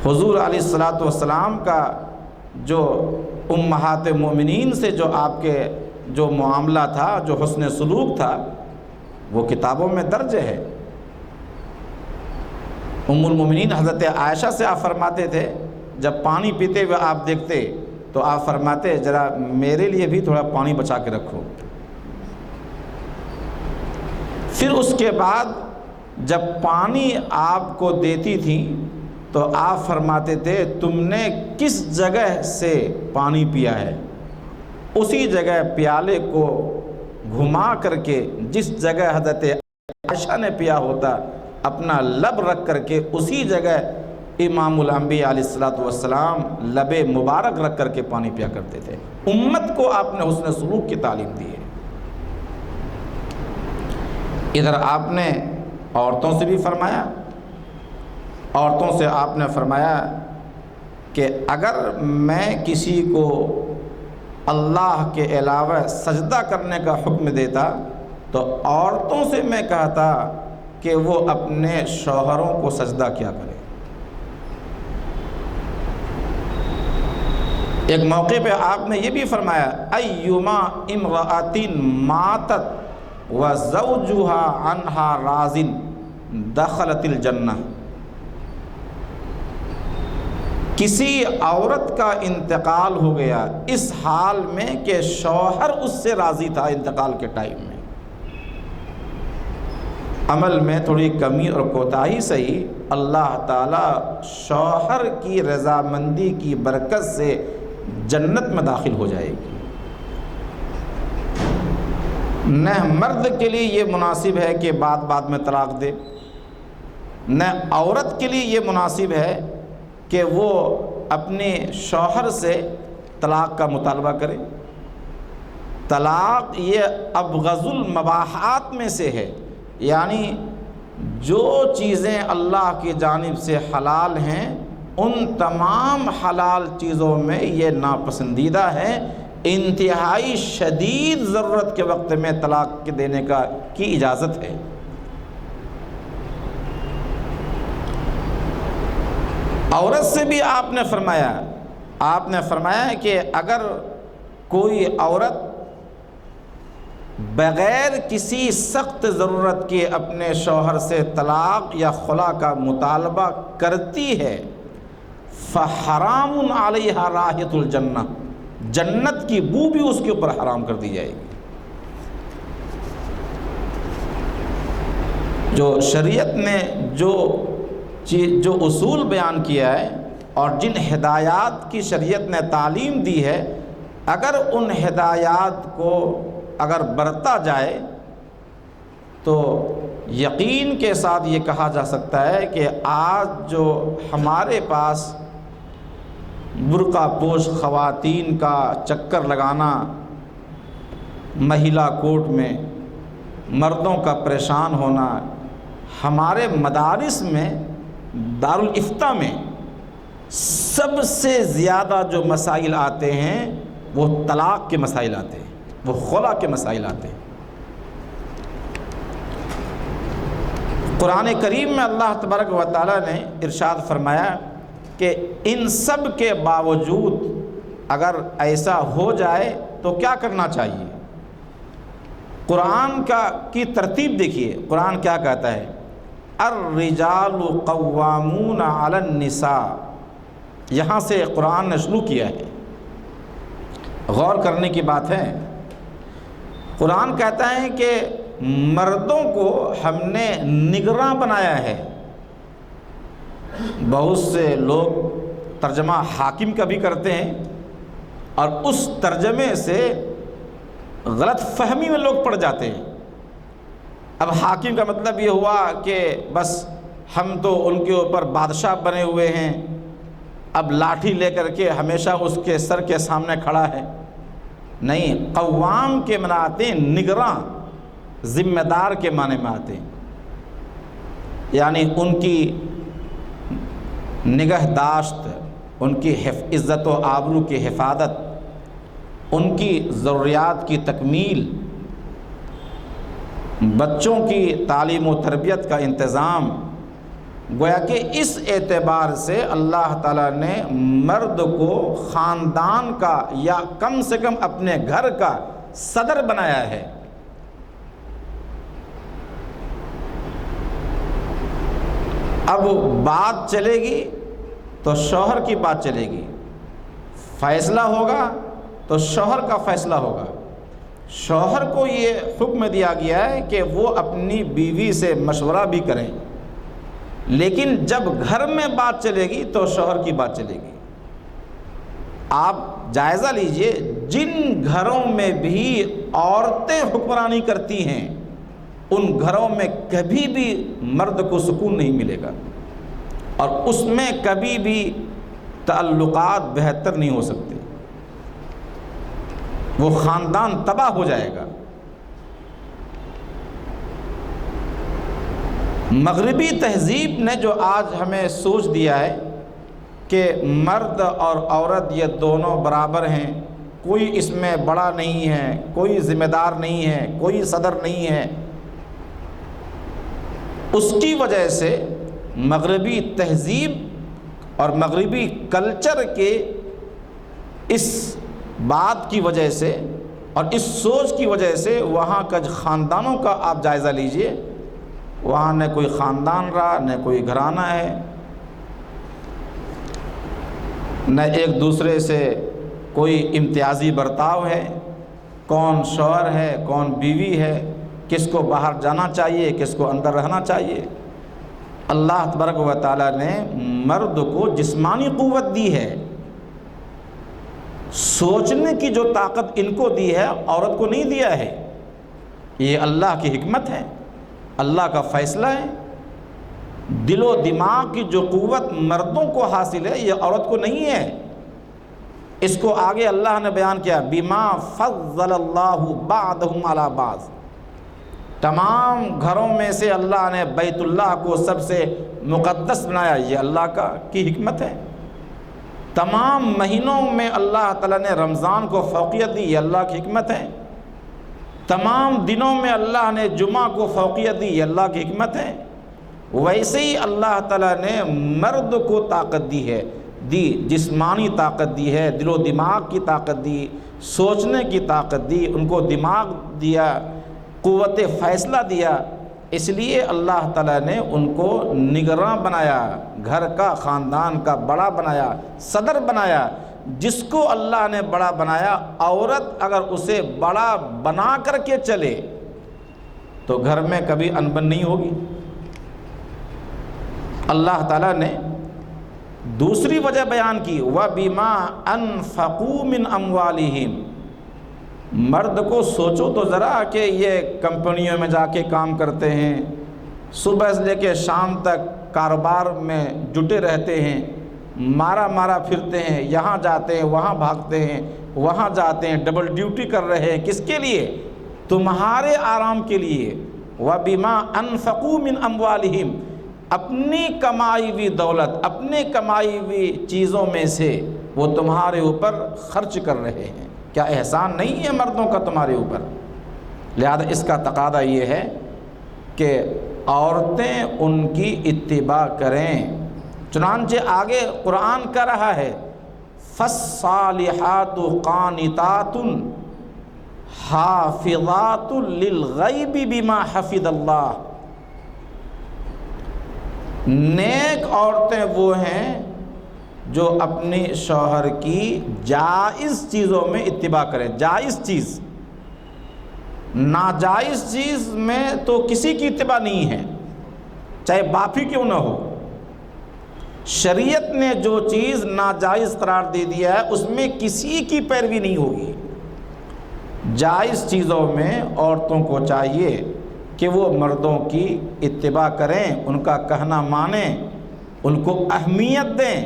حضور علیہ الصلاۃ والسلام کا جو امہات مومنین سے جو آپ کے جو معاملہ تھا، جو حسن سلوک تھا، وہ کتابوں میں درج ہے۔ ام المومنین حضرت عائشہ سے آپ فرماتے تھے، جب پانی پیتے ہوئے آپ دیکھتے تو آپ فرماتے ذرا میرے لیے بھی تھوڑا پانی بچا کے رکھو۔ پھر اس کے بعد جب پانی آپ کو دیتی تھی تو آپ فرماتے تھے تم نے کس جگہ سے پانی پیا ہے، اسی جگہ پیالے کو گھما کر کے جس جگہ حضرت عائشہ نے پیا ہوتا اپنا لب رکھ کر کے اسی جگہ امام الانبیاء علیہ الصلوۃ والسلام لب مبارک رکھ کر کے پانی پیا کرتے تھے۔ امت کو آپ نے حسن سلوک کی تعلیم دی ہے۔ ادھر آپ نے عورتوں سے بھی فرمایا، عورتوں سے آپ نے فرمایا کہ اگر میں کسی کو اللہ کے علاوہ سجدہ کرنے کا حکم دیتا تو عورتوں سے میں کہتا کہ وہ اپنے شوہروں کو سجدہ کیا کرے۔ ایک موقع پہ آپ نے یہ بھی فرمایا ایما امرأۃ ماتت وزوجها عنها راض دخلت الجنہ، کسی عورت کا انتقال ہو گیا اس حال میں کہ شوہر اس سے راضی تھا انتقال کے ٹائم میں، عمل میں تھوڑی کمی اور کوتاہی صحیح، اللہ تعالیٰ شوہر کی رضامندی کی برکت سے جنت میں داخل ہو جائے گی۔ نہ مرد کے لیے یہ مناسب ہے کہ بات بات میں طلاق دے، نہ عورت کے لیے یہ مناسب ہے کہ وہ اپنے شوہر سے طلاق کا مطالبہ کرے۔ طلاق یہ ابغض المباحات میں سے ہے، یعنی جو چیزیں اللہ کی جانب سے حلال ہیں ان تمام حلال چیزوں میں یہ ناپسندیدہ ہے، انتہائی شدید ضرورت کے وقت میں طلاق دینے کی اجازت ہے۔ عورت سے بھی آپ نے فرمایا کہ اگر کوئی عورت بغیر کسی سخت ضرورت کے اپنے شوہر سے طلاق یا خلا کا مطالبہ کرتی ہے فحرام علیہا رائحۃ الجنہ، جنت کی بو بھی اس کے اوپر حرام کر دی جائے گی۔ جو شریعت نے جو اصول بیان کیا ہے اور جن ہدایات کی شریعت نے تعلیم دی ہے، اگر ان ہدایات کو اگر برتا جائے تو یقین کے ساتھ یہ کہا جا سکتا ہے کہ آج جو ہمارے پاس برقع پوش خواتین کا چکر لگانا، مہیلا کورٹ میں مردوں کا پریشان ہونا، ہمارے مدارس میں دارالافتاء میں سب سے زیادہ جو مسائل آتے ہیں وہ طلاق کے مسائل آتے ہیں۔ وہ خلا کے مسائل آتے ہیں۔ قرآن کریم میں اللہ تبارک و تعالیٰ نے ارشاد فرمایا کہ ان سب کے باوجود اگر ایسا ہو جائے تو کیا کرنا چاہیے۔ قرآن کی ترتیب دیکھیے، قرآن کیا کہتا ہے، الرجال قوامون علی النساء، یہاں سے قرآن نے شروع کیا ہے۔ غور کرنے کی بات ہے، قرآن کہتا ہے کہ مردوں کو ہم نے نگراں بنایا ہے۔ بہت سے لوگ ترجمہ حاکم کا بھی کرتے ہیں اور اس ترجمے سے غلط فہمی میں لوگ پڑ جاتے ہیں۔ اب حاکم کا مطلب یہ ہوا کہ بس ہم تو ان کے اوپر بادشاہ بنے ہوئے ہیں، اب لاٹھی لے کر کے ہمیشہ اس کے سر کے سامنے کھڑا ہے۔ نہیں، قوام کے معنی آتے ہیں نگراں، ذمہ دار کے معنی میں آتے ہیں، یعنی ان کی نگہداشت، ان کی عزت و آبرو کی حفاظت، ان کی ضروریات کی تکمیل، بچوں کی تعلیم و تربیت کا انتظام۔ گویا کہ اس اعتبار سے اللہ تعالیٰ نے مرد کو خاندان کا یا کم سے کم اپنے گھر کا صدر بنایا ہے۔ اب بات چلے گی تو شوہر کی بات چلے گی، فیصلہ ہوگا تو شوہر کا فیصلہ ہوگا۔ شوہر کو یہ حکم دیا گیا ہے کہ وہ اپنی بیوی سے مشورہ بھی کریں، لیکن جب گھر میں بات چلے گی تو شوہر کی بات چلے گی۔ آپ جائزہ لیجئے، جن گھروں میں بھی عورتیں حکمرانی کرتی ہیں ان گھروں میں کبھی بھی مرد کو سکون نہیں ملے گا، اور اس میں کبھی بھی تعلقات بہتر نہیں ہو سکتے، وہ خاندان تباہ ہو جائے گا۔ مغربی تہذیب نے جو آج ہمیں سوچ دیا ہے کہ مرد اور عورت یہ دونوں برابر ہیں، کوئی اس میں بڑا نہیں ہے، کوئی ذمہ دار نہیں ہے، کوئی صدر نہیں ہے، اس کی وجہ سے مغربی تہذیب اور مغربی کلچر کے اس بات کی وجہ سے اور اس سوچ کی وجہ سے وہاں کا خاندانوں کا آپ جائزہ لیجئے، وہاں نہ کوئی خاندان رہا، نہ کوئی گھرانہ ہے، نہ ایک دوسرے سے کوئی امتیازی برتاؤ ہے، کون شوہر ہے کون بیوی ہے، کس کو باہر جانا چاہیے کس کو اندر رہنا چاہیے۔ اللہ تبارک و تعالیٰ نے مرد کو جسمانی قوت دی ہے، سوچنے کی جو طاقت ان کو دی ہے عورت کو نہیں دیا ہے۔ یہ اللہ کی حکمت ہے، اللہ کا فیصلہ ہے۔ دل و دماغ کی جو قوت مردوں کو حاصل ہے یہ عورت کو نہیں ہے۔ اس کو آگے اللہ نے بیان کیا، بما فضل اللہ بعضهم علی بعض۔ تمام گھروں میں سے اللہ نے بیت اللہ کو سب سے مقدس بنایا، یہ اللہ کی حکمت ہے۔ تمام مہینوں میں اللہ تعالیٰ نے رمضان کو فوقیت دی، یہ اللہ کی حکمت ہے۔ تمام دنوں میں اللہ نے جمعہ کو فوقیت دی، یہ اللہ کی حکمت ہے۔ ویسے ہی اللہ تعالیٰ نے مرد کو طاقت دی، جسمانی طاقت دی ہے، دل و دماغ کی طاقت دی، سوچنے کی طاقت دی، ان کو دماغ دیا، قوت فیصلہ دیا۔ اس لیے اللہ تعالیٰ نے ان کو نگراں بنایا، گھر کا خاندان کا بڑا بنایا، صدر بنایا۔ جس کو اللہ نے بڑا بنایا، عورت اگر اسے بڑا بنا کر کے چلے تو گھر میں کبھی انبن نہیں ہوگی۔ اللہ تعالیٰ نے دوسری وجہ بیان کی، وَبِمَا أَنفَقُوا مِنْ أَمْوَالِهِمْ۔ مرد کو سوچو تو ذرا کہ یہ کمپنیوں میں جا کے کام کرتے ہیں، صبح سے لے کے شام تک کاروبار میں جٹے رہتے ہیں، مارا پھرتے ہیں، یہاں جاتے ہیں وہاں بھاگتے ہیں، وہاں جاتے ہیں، ڈبل ڈیوٹی کر رہے ہیں، کس کے لیے؟ تمہارے آرام کے لیے۔ وَبِمَا أَنفَقُوا مِنْ أَمْوَالِهِمْ، اپنی کمائی ہوئی دولت، اپنے کمائی ہوئی چیزوں میں سے وہ تمہارے اوپر خرچ کر رہے ہیں۔ کیا احسان نہیں ہے مردوں کا تمہارے اوپر؟ لہذا اس کا تقاضا یہ ہے کہ عورتیں ان کی اتباع کریں۔ چنانچہ آگے قرآن کہہ رہا ہے فالصالحات قانتات حافظات للغیب بما حفظ اللہ۔ نیک عورتیں وہ ہیں جو اپنے شوہر کی جائز چیزوں میں اتباع کریں۔ جائز چیز، ناجائز چیز میں تو کسی کی اتباع نہیں ہے، چاہے باپ ہی کیوں نہ ہو۔ شریعت نے جو چیز ناجائز قرار دے دیا ہے اس میں کسی کی پیروی نہیں ہوگی۔ جائز چیزوں میں عورتوں کو چاہیے کہ وہ مردوں کی اتباع کریں، ان کا کہنا مانیں، ان کو اہمیت دیں،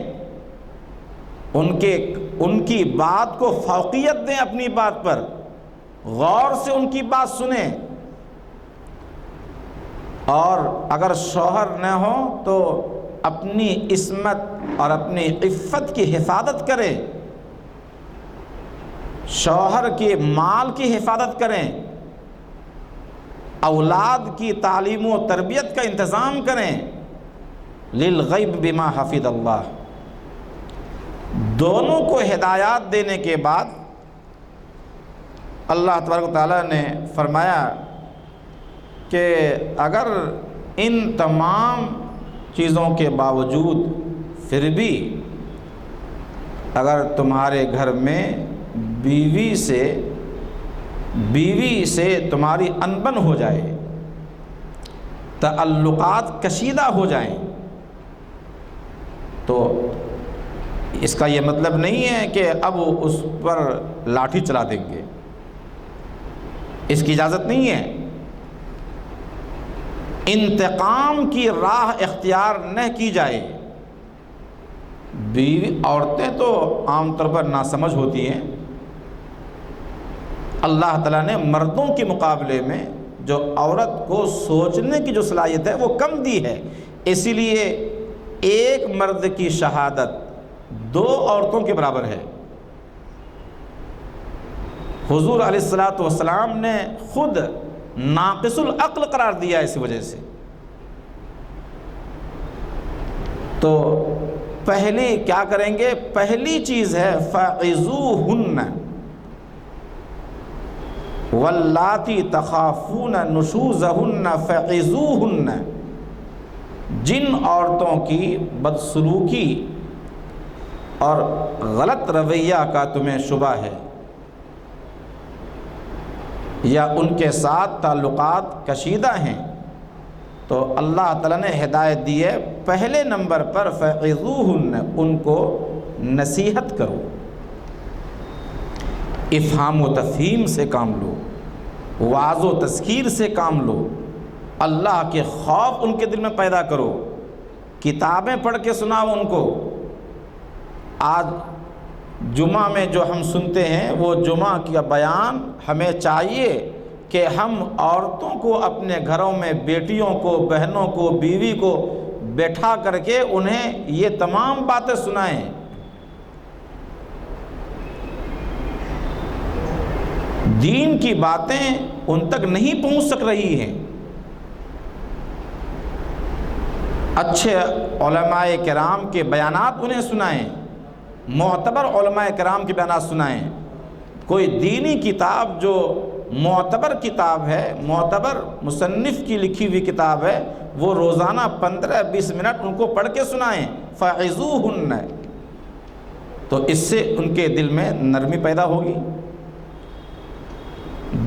ان کی بات کو فوقیت دیں، اپنی بات پر غور سے ان کی بات سنیں، اور اگر شوہر نہ ہو تو اپنی عصمت اور اپنی عفت کی حفاظت کریں، شوہر کے مال کی حفاظت کریں، اولاد کی تعلیم و تربیت کا انتظام کریں۔ للغیب بما حفظ اللہ۔ دونوں کو ہدایات دینے کے بعد اللہ تبارک و تعالیٰ نے فرمایا کہ اگر ان تمام چیزوں کے باوجود پھر بھی اگر تمہارے گھر میں بیوی سے تمہاری انبن ہو جائے، تعلقات کشیدہ ہو جائیں، تو اس کا یہ مطلب نہیں ہے کہ اب اس پر لاٹھی چلا دیں گے، اس کی اجازت نہیں ہے۔ انتقام کی راہ اختیار نہ کی جائے۔ بیوی عورتیں تو عام طور پر ناسمجھ ہوتی ہیں، اللہ تعالیٰ نے مردوں کے مقابلے میں جو عورت کو سوچنے کی جو صلاحیت ہے وہ کم دی ہے، اسی لیے ایک مرد کی شہادت 2 عورتوں کے برابر ہے۔ حضور علیہ الصلوۃ والسلام نے خود ناقص العقل قرار دیا اس وجہ سے۔ تو پہلی کیا کریں گے؟ پہلی چیز ہے فَعِظُوهُنَّ وَاللَّاتِي تَخَافُونَ نُشُوزَهُنَّ فَعِظُوهُنَّ۔ جن عورتوں کی بدسلوکی اور غلط رویہ کا تمہیں شبہ ہے یا ان کے ساتھ تعلقات کشیدہ ہیں، تو اللہ تعالیٰ نے ہدایت دی ہے پہلے نمبر پر فَعِظُوهُنَّ، ان کو نصیحت کرو، افہام و تفہیم سے کام لو، وعظ و تذکیر سے کام لو، اللہ کے خوف ان کے دل میں پیدا کرو، کتابیں پڑھ کے سناؤ ان کو۔ آج جمعہ میں جو ہم سنتے ہیں وہ جمعہ کا بیان ہمیں چاہیے کہ ہم عورتوں کو اپنے گھروں میں، بیٹیوں کو، بہنوں کو، بیوی کو بیٹھا کر کے انہیں یہ تمام باتیں سنائیں۔ دین کی باتیں ان تک نہیں پہنچ سک رہی ہیں۔ اچھے علماء کرام کے بیانات انہیں سنائیں، معتبر علماء کرام کے بیانات سنائیں۔ کوئی دینی کتاب جو معتبر کتاب ہے، معتبر مصنف کی لکھی ہوئی کتاب ہے، وہ روزانہ 15-20 منٹ ان کو پڑھ کے سنائیں۔ فَعِظُوهُنَّ، تو اس سے ان کے دل میں نرمی پیدا ہوگی۔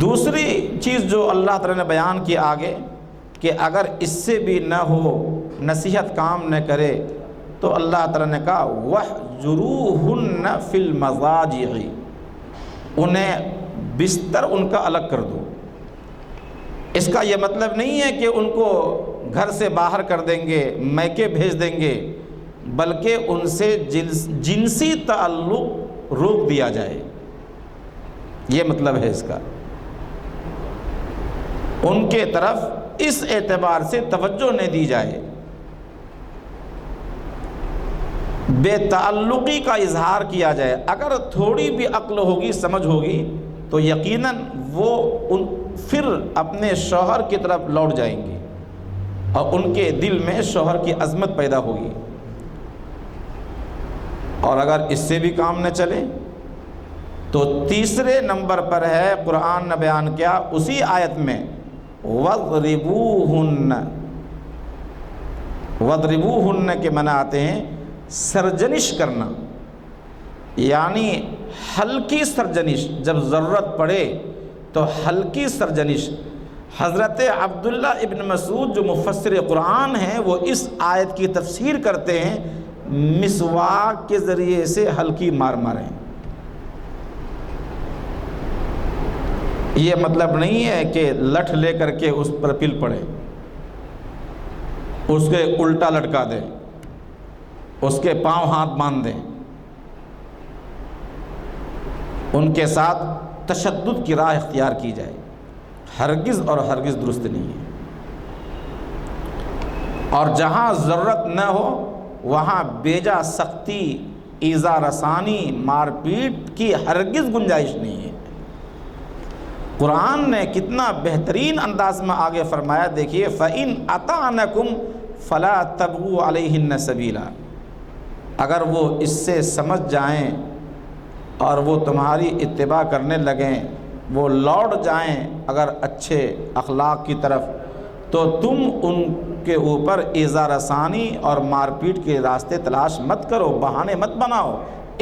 دوسری چیز جو اللہ تعالیٰ نے بیان کی آگے کہ اگر اس سے بھی نہ ہو، نصیحت کام نہ کرے، تو اللہ تعالیٰ نے کہا وَاحْجُرُوهُنَّ فِي الْمَضَاجِعِ، انہیں بستر ان کا الگ کر دو۔ اس کا یہ مطلب نہیں ہے کہ ان کو گھر سے باہر کر دیں گے، میکے بھیج دیں گے، بلکہ ان سے جنسی تعلق روک دیا جائے، یہ مطلب ہے اس کا۔ ان کے طرف اس اعتبار سے توجہ نہ دی جائے۔ بے تعلقی کا اظہار کیا جائے، اگر تھوڑی بھی عقل ہوگی، سمجھ ہوگی، تو یقیناً وہ پھر اپنے شوہر کی طرف لوٹ جائیں گے اور ان کے دل میں شوہر کی عظمت پیدا ہوگی۔ اور اگر اس سے بھی کام نہ چلے تو تیسرے نمبر پر ہے، قرآن نے بیان کیا اسی آیت میں، وَاضْرِبُوهُنَّ۔ وَاضْرِبُوهُنَّ کے معنی آتے ہیں سرجنش کرنا، یعنی ہلکی سرجنش، جب ضرورت پڑے تو ہلکی سرجنش۔ حضرت عبداللہ ابن مسعود جو مفسر قرآن ہیں، وہ اس آیت کی تفسیر کرتے ہیں مسواک کے ذریعے سے ہلکی مار ماریں۔ یہ مطلب نہیں ہے کہ لٹھ لے کر کے اس پر پل پڑے، اس کے الٹا لٹکا دیں، اس کے پاؤں ہاتھ باندھ دیں، ان کے ساتھ تشدد کی راہ اختیار کی جائے، ہرگز اور ہرگز درست نہیں ہے۔ اور جہاں ضرورت نہ ہو وہاں بیجا سختی، ایذا رسانی، مار پیٹ کی ہرگز گنجائش نہیں ہے۔ قرآن نے کتنا بہترین انداز میں آگے فرمایا، دیکھیے فَإِنْ أَطَعْنَكُمْ فَلَا تَبْغُوا عَلَيْهِنَّ سَبِيلًا، اگر وہ اس سے سمجھ جائیں اور وہ تمہاری اتباع کرنے لگیں، وہ لوٹ جائیں اگر اچھے اخلاق کی طرف، تو تم ان کے اوپر ایذا رسانی اور مار پیٹ کے راستے تلاش مت کرو، بہانے مت بناؤ۔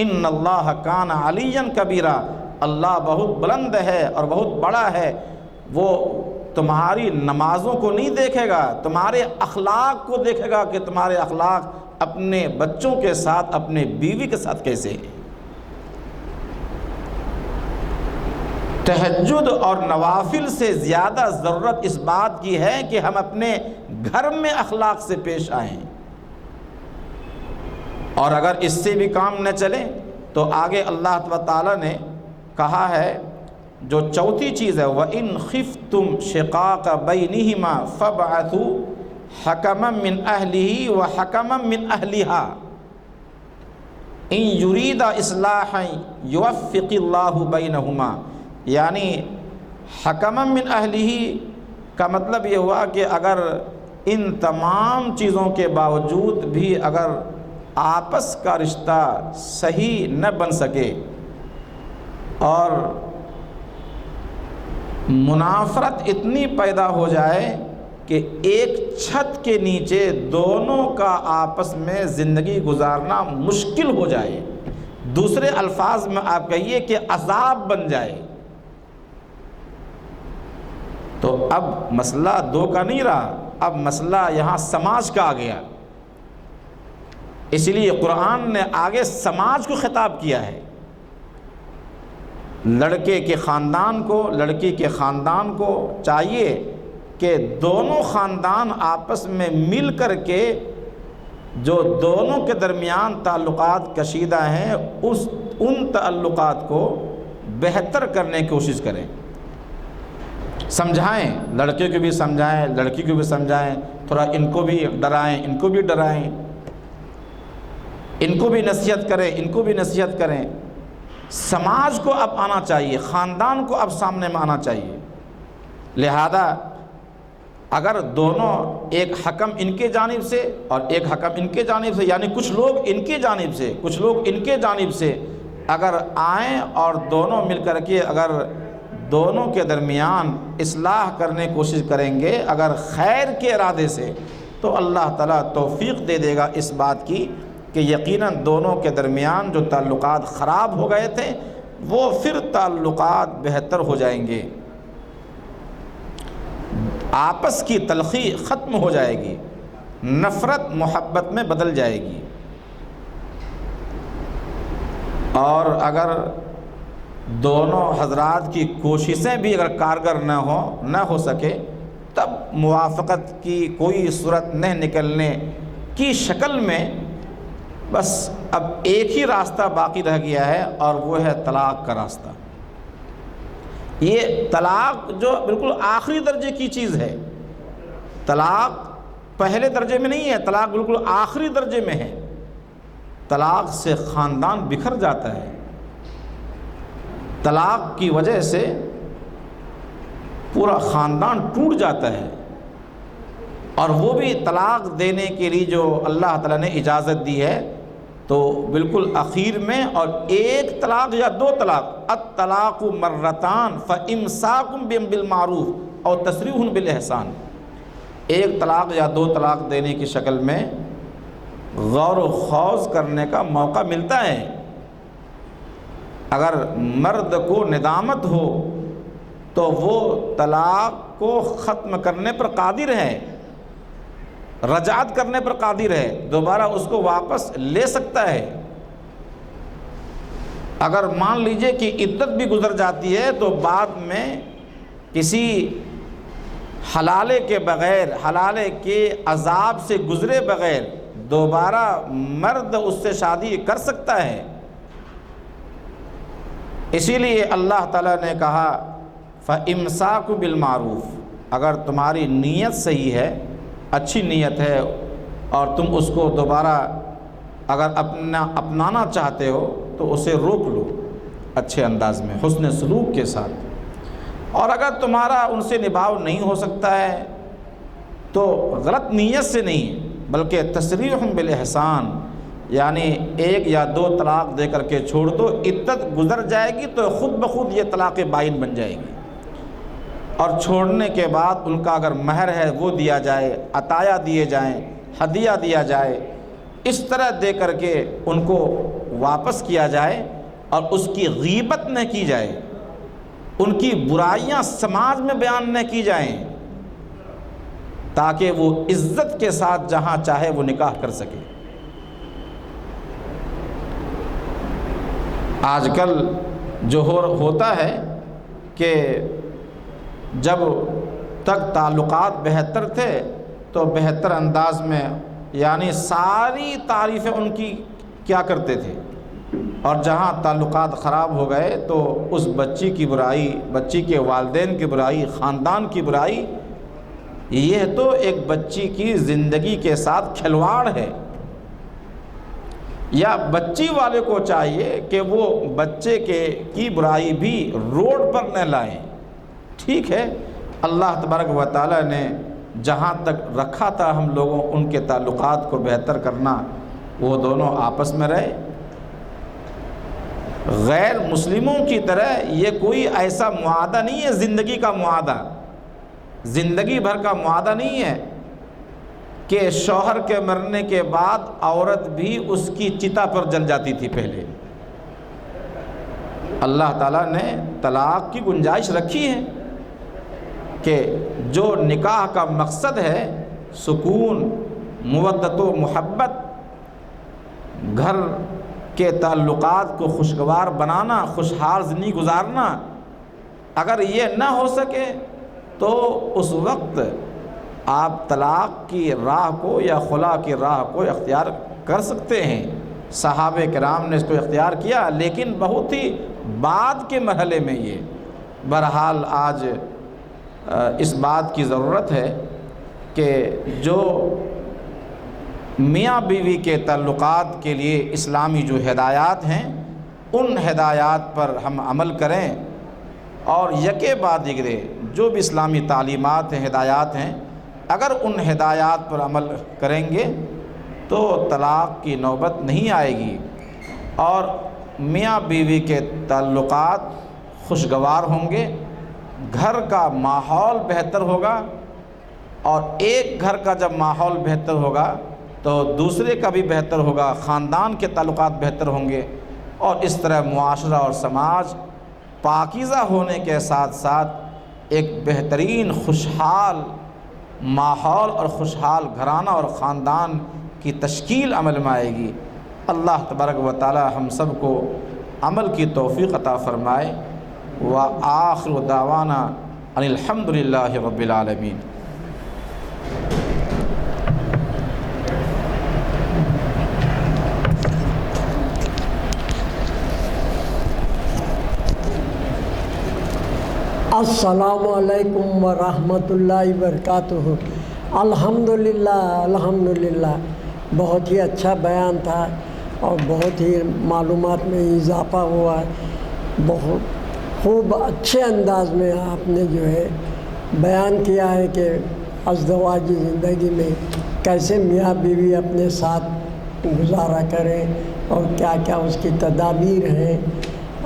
ان اللہ کان علیٰ کبیرا، اللہ بہت بلند ہے اور بہت بڑا ہے، وہ تمہاری نمازوں کو نہیں دیکھے گا، تمہارے اخلاق کو دیکھے گا کہ تمہارے اخلاق اپنے بچوں کے ساتھ، اپنے بیوی کے ساتھ کیسے ہیں۔ تہجد اور نوافل سے زیادہ ضرورت اس بات کی ہے کہ ہم اپنے گھر میں اخلاق سے پیش آئیں، اور اگر اس سے بھی کام نہ چلے تو آگے اللہ تعالیٰ نے کہا ہے جو چوتھی چیز ہے، وَإِنْ خِفْتُمْ شِقَاقَ بَيْنِهِمَا فَابْعَثُوا حَكَمًا مِّنْ أَهْلِهِ وَحَكَمًا مِّنْ أَهْلِهَا إِنْ يُرِيدَ إِصْلَاحًا يُوَفِّقِ اللَّهُ بَيْنَهُمَا، یعنی حَكَمًا مِّنْ أَهْلِهِ کا مطلب یہ ہوا کہ اگر ان تمام چیزوں کے باوجود بھی اگر آپس کا رشتہ صحیح نہ بن سکے اور منافرت اتنی پیدا ہو جائے کہ ایک چھت کے نیچے دونوں کا آپس میں زندگی گزارنا مشکل ہو جائے، دوسرے الفاظ میں آپ کہیے کہ عذاب بن جائے، تو اب مسئلہ دو کا نہیں رہا، اب مسئلہ یہاں سماج کا آ گیا۔ اس لیے قرآن نے آگے سماج کو خطاب کیا ہے، لڑکے کے خاندان کو، لڑکی کے خاندان کو چاہیے کہ دونوں خاندان آپس میں مل کر کے جو دونوں کے درمیان تعلقات کشیدہ ہیں ان تعلقات کو بہتر کرنے کی کوشش کریں، سمجھائیں، لڑکے کو بھی سمجھائیں، لڑکی کو بھی سمجھائیں، تھوڑا ان کو بھی ڈرائیں، ان کو بھی ڈرائیں، ان کو بھی نصیحت کریں، ان کو بھی نصیحت کریں۔ سماج کو اب آنا چاہیے، خاندان کو اب سامنے میں آنا چاہیے۔ لہذا اگر دونوں، ایک حکم ان کے جانب سے اور ایک حکم ان کے جانب سے، یعنی کچھ لوگ ان کی جانب سے کچھ لوگ ان کے جانب سے اگر آئیں اور دونوں مل کر کے اگر دونوں کے درمیان اصلاح کرنے کی کوشش کریں گے اگر خیر کے ارادے سے، تو اللہ تعالیٰ توفیق دے دے گا اس بات کی کہ یقیناً دونوں کے درمیان جو تعلقات خراب ہو گئے تھے وہ پھر تعلقات بہتر ہو جائیں گے، آپس کی تلخی ختم ہو جائے گی، نفرت محبت میں بدل جائے گی۔ اور اگر دونوں حضرات کی کوششیں بھی اگر کارگر نہ ہو سکے، تب موافقت کی کوئی صورت نہ نکلنے کی شکل میں بس اب ایک ہی راستہ باقی رہ گیا ہے، اور وہ ہے طلاق کا راستہ۔ یہ طلاق جو بالکل آخری درجے کی چیز ہے، طلاق پہلے درجے میں نہیں ہے، طلاق بالکل آخری درجے میں ہے۔ طلاق سے خاندان بکھر جاتا ہے، طلاق کی وجہ سے پورا خاندان ٹوٹ جاتا ہے، اور وہ بھی طلاق دینے کے لیے جو اللہ تعالیٰ نے اجازت دی ہے تو بالکل اخیر میں، اور ایک طلاق یا دو طلاق، الطلاق مرتان فامساک بالمعروف اور تسریح بالاحسان، ایک طلاق یا دو طلاق دینے کی شکل میں غور و خوض کرنے کا موقع ملتا ہے۔ اگر مرد کو ندامت ہو تو وہ طلاق کو ختم کرنے پر قادر ہے، رجعت کرنے پر قادر ہے، دوبارہ اس کو واپس لے سکتا ہے۔ اگر مان لیجئے کہ عدت بھی گزر جاتی ہے تو بعد میں کسی حلالے کے بغیر، حلالے کے عذاب سے گزرے بغیر دوبارہ مرد اس سے شادی کر سکتا ہے۔ اسی لیے اللہ تعالیٰ نے کہا فَإِمْسَاكُ بِالْمَعْرُوفِ، اگر تمہاری نیت صحیح ہے، اچھی نیت ہے، اور تم اس کو دوبارہ اگر اپنانا چاہتے ہو تو اسے روک لو اچھے انداز میں، حسن سلوک کے ساتھ۔ اور اگر تمہارا ان سے نبھاؤ نہیں ہو سکتا ہے تو غلط نیت سے نہیں بلکہ تسریح بالاحسان، یعنی ایک یا دو طلاق دے کر کے چھوڑ دو، عدت گزر جائے گی تو خود بخود یہ طلاق بائن بن جائے گی، اور چھوڑنے کے بعد ان کا اگر مہر ہے وہ دیا جائے، عطایا دیے جائیں، ہدیہ دیا جائے، اس طرح دے کر کے ان کو واپس کیا جائے، اور اس کی غیبت نہ کی جائے، ان کی برائیاں سماج میں بیان نہ کی جائیں، تاکہ وہ عزت کے ساتھ جہاں چاہے وہ نکاح کر سکے۔ آج کل جو ہوتا ہے کہ جب تک تعلقات بہتر تھے تو بہتر انداز میں، یعنی ساری تعریفیں ان کی کیا کرتے تھے، اور جہاں تعلقات خراب ہو گئے تو اس بچی کی برائی، بچی کے والدین کی برائی، خاندان کی برائی، یہ تو ایک بچی کی زندگی کے ساتھ کھلواڑ ہے۔ یا بچی والے کو چاہیے کہ وہ بچے کی برائی بھی روڈ پر نہ لائیں۔ ٹھیک ہے، اللہ تبارک و تعالیٰ نے جہاں تک رکھا تھا ہم لوگوں ان کے تعلقات کو بہتر کرنا، وہ دونوں آپس میں رہے۔ غیر مسلموں کی طرح یہ کوئی ایسا معاہدہ نہیں ہے، زندگی کا معاہدہ، زندگی بھر کا معاہدہ نہیں ہے کہ شوہر کے مرنے کے بعد عورت بھی اس کی چتا پر جل جاتی تھی پہلے۔ اللہ تعالیٰ نے طلاق کی گنجائش رکھی ہے کہ جو نکاح کا مقصد ہے سکون، مودت و محبت، گھر کے تعلقات کو خوشگوار بنانا، خوشحال زندگی گزارنا، اگر یہ نہ ہو سکے تو اس وقت آپ طلاق کی راہ کو یا خلا کی راہ کو اختیار کر سکتے ہیں۔ صحابہ کرام نے اس کو اختیار کیا، لیکن بہت ہی بعد کے مرحلے میں یہ۔ بہرحال آج اس بات کی ضرورت ہے کہ جو میاں بیوی کے تعلقات کے لیے اسلامی جو ہدایات ہیں ان ہدایات پر ہم عمل کریں، اور یکے بعد دیگرے جو بھی اسلامی تعلیمات ہیں، ہدایات ہیں، اگر ان ہدایات پر عمل کریں گے تو طلاق کی نوبت نہیں آئے گی، اور میاں بیوی کے تعلقات خوشگوار ہوں گے، گھر کا ماحول بہتر ہوگا، اور ایک گھر کا جب ماحول بہتر ہوگا تو دوسرے کا بھی بہتر ہوگا، خاندان کے تعلقات بہتر ہوں گے، اور اس طرح معاشرہ اور سماج پاکیزہ ہونے کے ساتھ ساتھ ایک بہترین خوشحال ماحول اور خوشحال گھرانہ اور خاندان کی تشکیل عمل میں آئے گی۔ اللہ تبارک و تعالی ہم سب کو عمل کی توفیق عطا فرمائے۔ وآخر دعوانا ان الحمد للہ رب العالمین۔ السلام علیکم ورحمۃ اللہ وبرکاتہ۔ الحمدللہ الحمدللہ، بہت ہی اچھا بیان تھا، اور بہت ہی معلومات میں اضافہ ہوا ہے۔ بہت خوب اچھے انداز میں آپ نے جو ہے بیان کیا ہے کہ ازدواجی زندگی میں کیسے میاں بیوی اپنے ساتھ گزارا کریں اور کیا کیا اس کی تدابیر ہیں،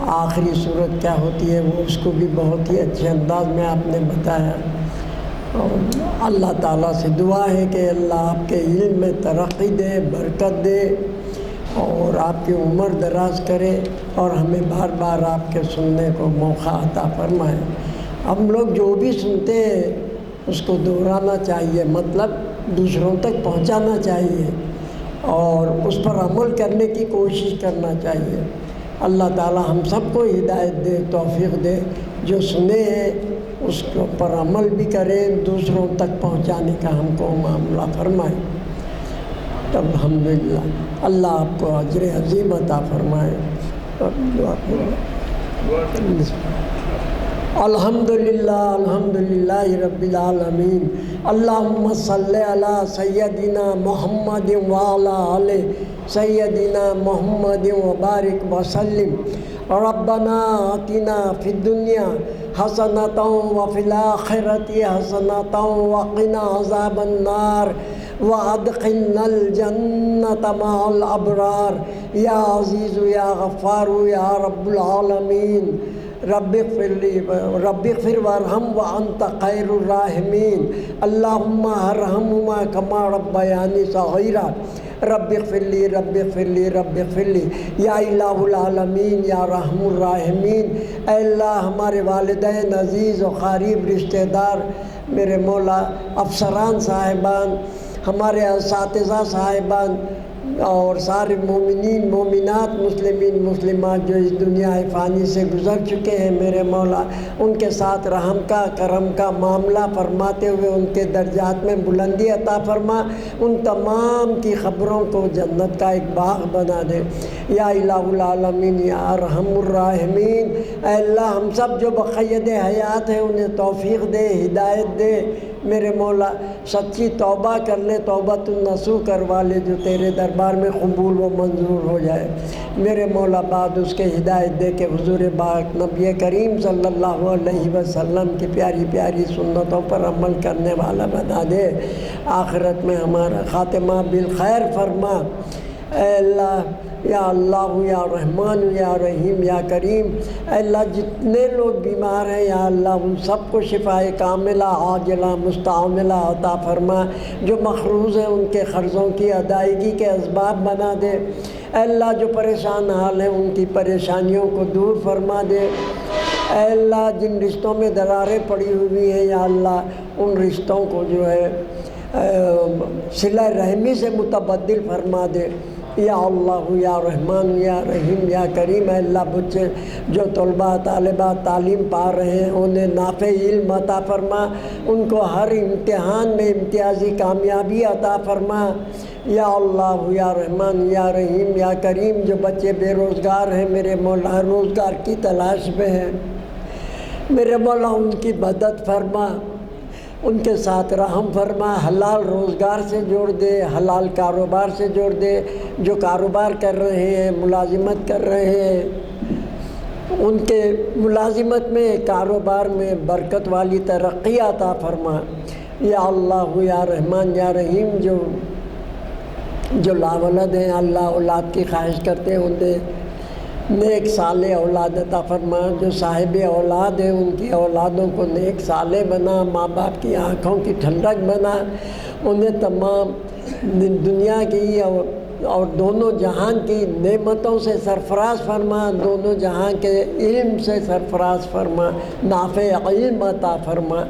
آخری صورت کیا ہوتی ہے، وہ اس کو بھی بہت ہی اچھے انداز میں آپ نے بتایا۔ اور اللہ تعالیٰ سے دعا ہے کہ اللہ آپ کے علم میں ترقی دے، برکت دے اور آپ کی عمر دراز کرے اور ہمیں بار بار آپ کے سننے کو موقع عطا فرمائے۔ ہم لوگ جو بھی سنتے ہیں اس کو دہرانا چاہیے، مطلب دوسروں تک پہنچانا چاہیے اور اس پر عمل کرنے کی کوشش کرنا چاہیے۔ اللہ تعالیٰ ہم سب کو ہدایت دے، توفیق دے، جو سنے ہیں اس پر عمل بھی کریں، دوسروں تک پہنچانے کا ہم کو معاملہ فرمائے۔ تب الحمدللہ اللہ آپ کو اجر عظیم عطا فرمائے۔ الحمدللہ رب العالمین۔ اللہم صلی علی سیدنا محمد وعلی آل سیدنا محمد وبارک وسلم۔ ربنا آتنا فی الدنیا حسنۃ وفی الآخرۃ حسنۃ وقنا عذاب النار وادخلنا الجنۃ مع الابرار یا عزیز یا غفار یا رب العالمین۔ رب اغفر وارحم وانت خیر الراحمین۔ اللہم ارحمہما کما ربیانی صغیرا۔ رب اغفر لی رب اغفر لی رب اغفر لی یا الہ العالمین یا رحم الراحمین۔ اے اللہ ہمارے والدین عزیز و قریب رشتہ دار، میرے مولا افسران صاحبان، ہمارے اساتذہ صاحبان اور سارے مومنین مومنات مسلمین مسلمات جو اس دنیا فانی سے گزر چکے ہیں، میرے مولا ان کے ساتھ رحم کا کرم کا معاملہ فرماتے ہوئے ان کے درجات میں بلندی عطا فرما، ان تمام کی خبروں کو جنت کا ایک باغ بنا دے یا الہ العالمین یا ارحم الراحمین۔ اے اللہ ہم سب جو بقید حیات ہیں انہیں توفیق دے، ہدایت دے، میرے مولا سچی توبہ کر لے، توبۃ النصوح کروا لے جو تیرے دربار میں قبول و منظور ہو جائے، میرے مولا بعد اس کے ہدایت دے کے حضور پاک نبی کریم صلی اللہ علیہ وسلم کی پیاری پیاری سنتوں پر عمل کرنے والا بنا دے، آخرت میں ہمارا خاتمہ بالخیر فرما۔ اے اللہ یا رحمان یا رحیم یا کریم، اے اللہ جتنے لوگ بیمار ہیں یا اللہ ان سب کو شفائے کاملہ عاجلہ مستعملہ عطا فرما، جو مقروض ہیں ان کے قرضوں کی ادائیگی کے اسباب بنا دے، اے اللہ جو پریشان حال ہیں ان کی پریشانیوں کو دور فرما دے، اے اللہ جن رشتوں میں دراریں پڑی ہوئی ہیں یا اللہ ان رشتوں کو جو ہے صلہ رحمی سے متبدل فرما دے، یا اللہ یا رحمان یا رحیم یا کریم۔ اے اللہ بچے جو طلباء طالبات تعلیم پا رہے ہیں انہیں نافع علم عطا فرما، ان کو ہر امتحان میں امتیازی کامیابی عطا فرما، یا اللہ یا رحمان یا رحیم یا کریم۔ جو بچے بے روزگار ہیں میرے مولا روزگار کی تلاش میں ہیں، میرے مولا ان کی مدد فرما، ان کے ساتھ رحم فرما، حلال روزگار سے جوڑ دے، حلال کاروبار سے جوڑ دے، جو کاروبار کر رہے ہیں ملازمت کر رہے ہیں ان کے ملازمت میں کاروبار میں برکت والی ترقی عطا فرما، یا اللہ یا رحمان یا رحیم۔ جو لاولد ہیں اللہ اولاد کی خواہش کرتے ہیں انہیں نیک صالح اولاد عطا فرما، جو صاحب اولاد ہیں ان کی اولادوں کو نیک صالح بنا، ماں باپ کی آنکھوں کی ٹھنڈک بنا، انہیں تمام دنیا کی اور دونوں جہان کی نعمتوں سے سرفراز فرما، دونوں جہان کے علم سے سرفراز فرما، نافع علم عطا فرما،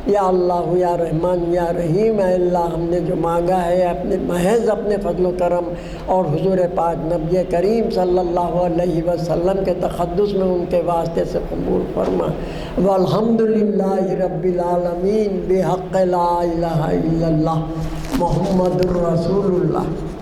یا اللہ یا رحمان یا رحیم۔ اے اللہ ہم نے جو مانگا ہے اپنے محض اپنے فضل و کرم اور حضور پاک نبی کریم صلی اللہ علیہ وسلم کے تقدس میں ان کے واسطے سے قبول فرما۔ والحمدللہ رب العالمین بحق لا الہ الا اللہ محمد الرسول اللہ۔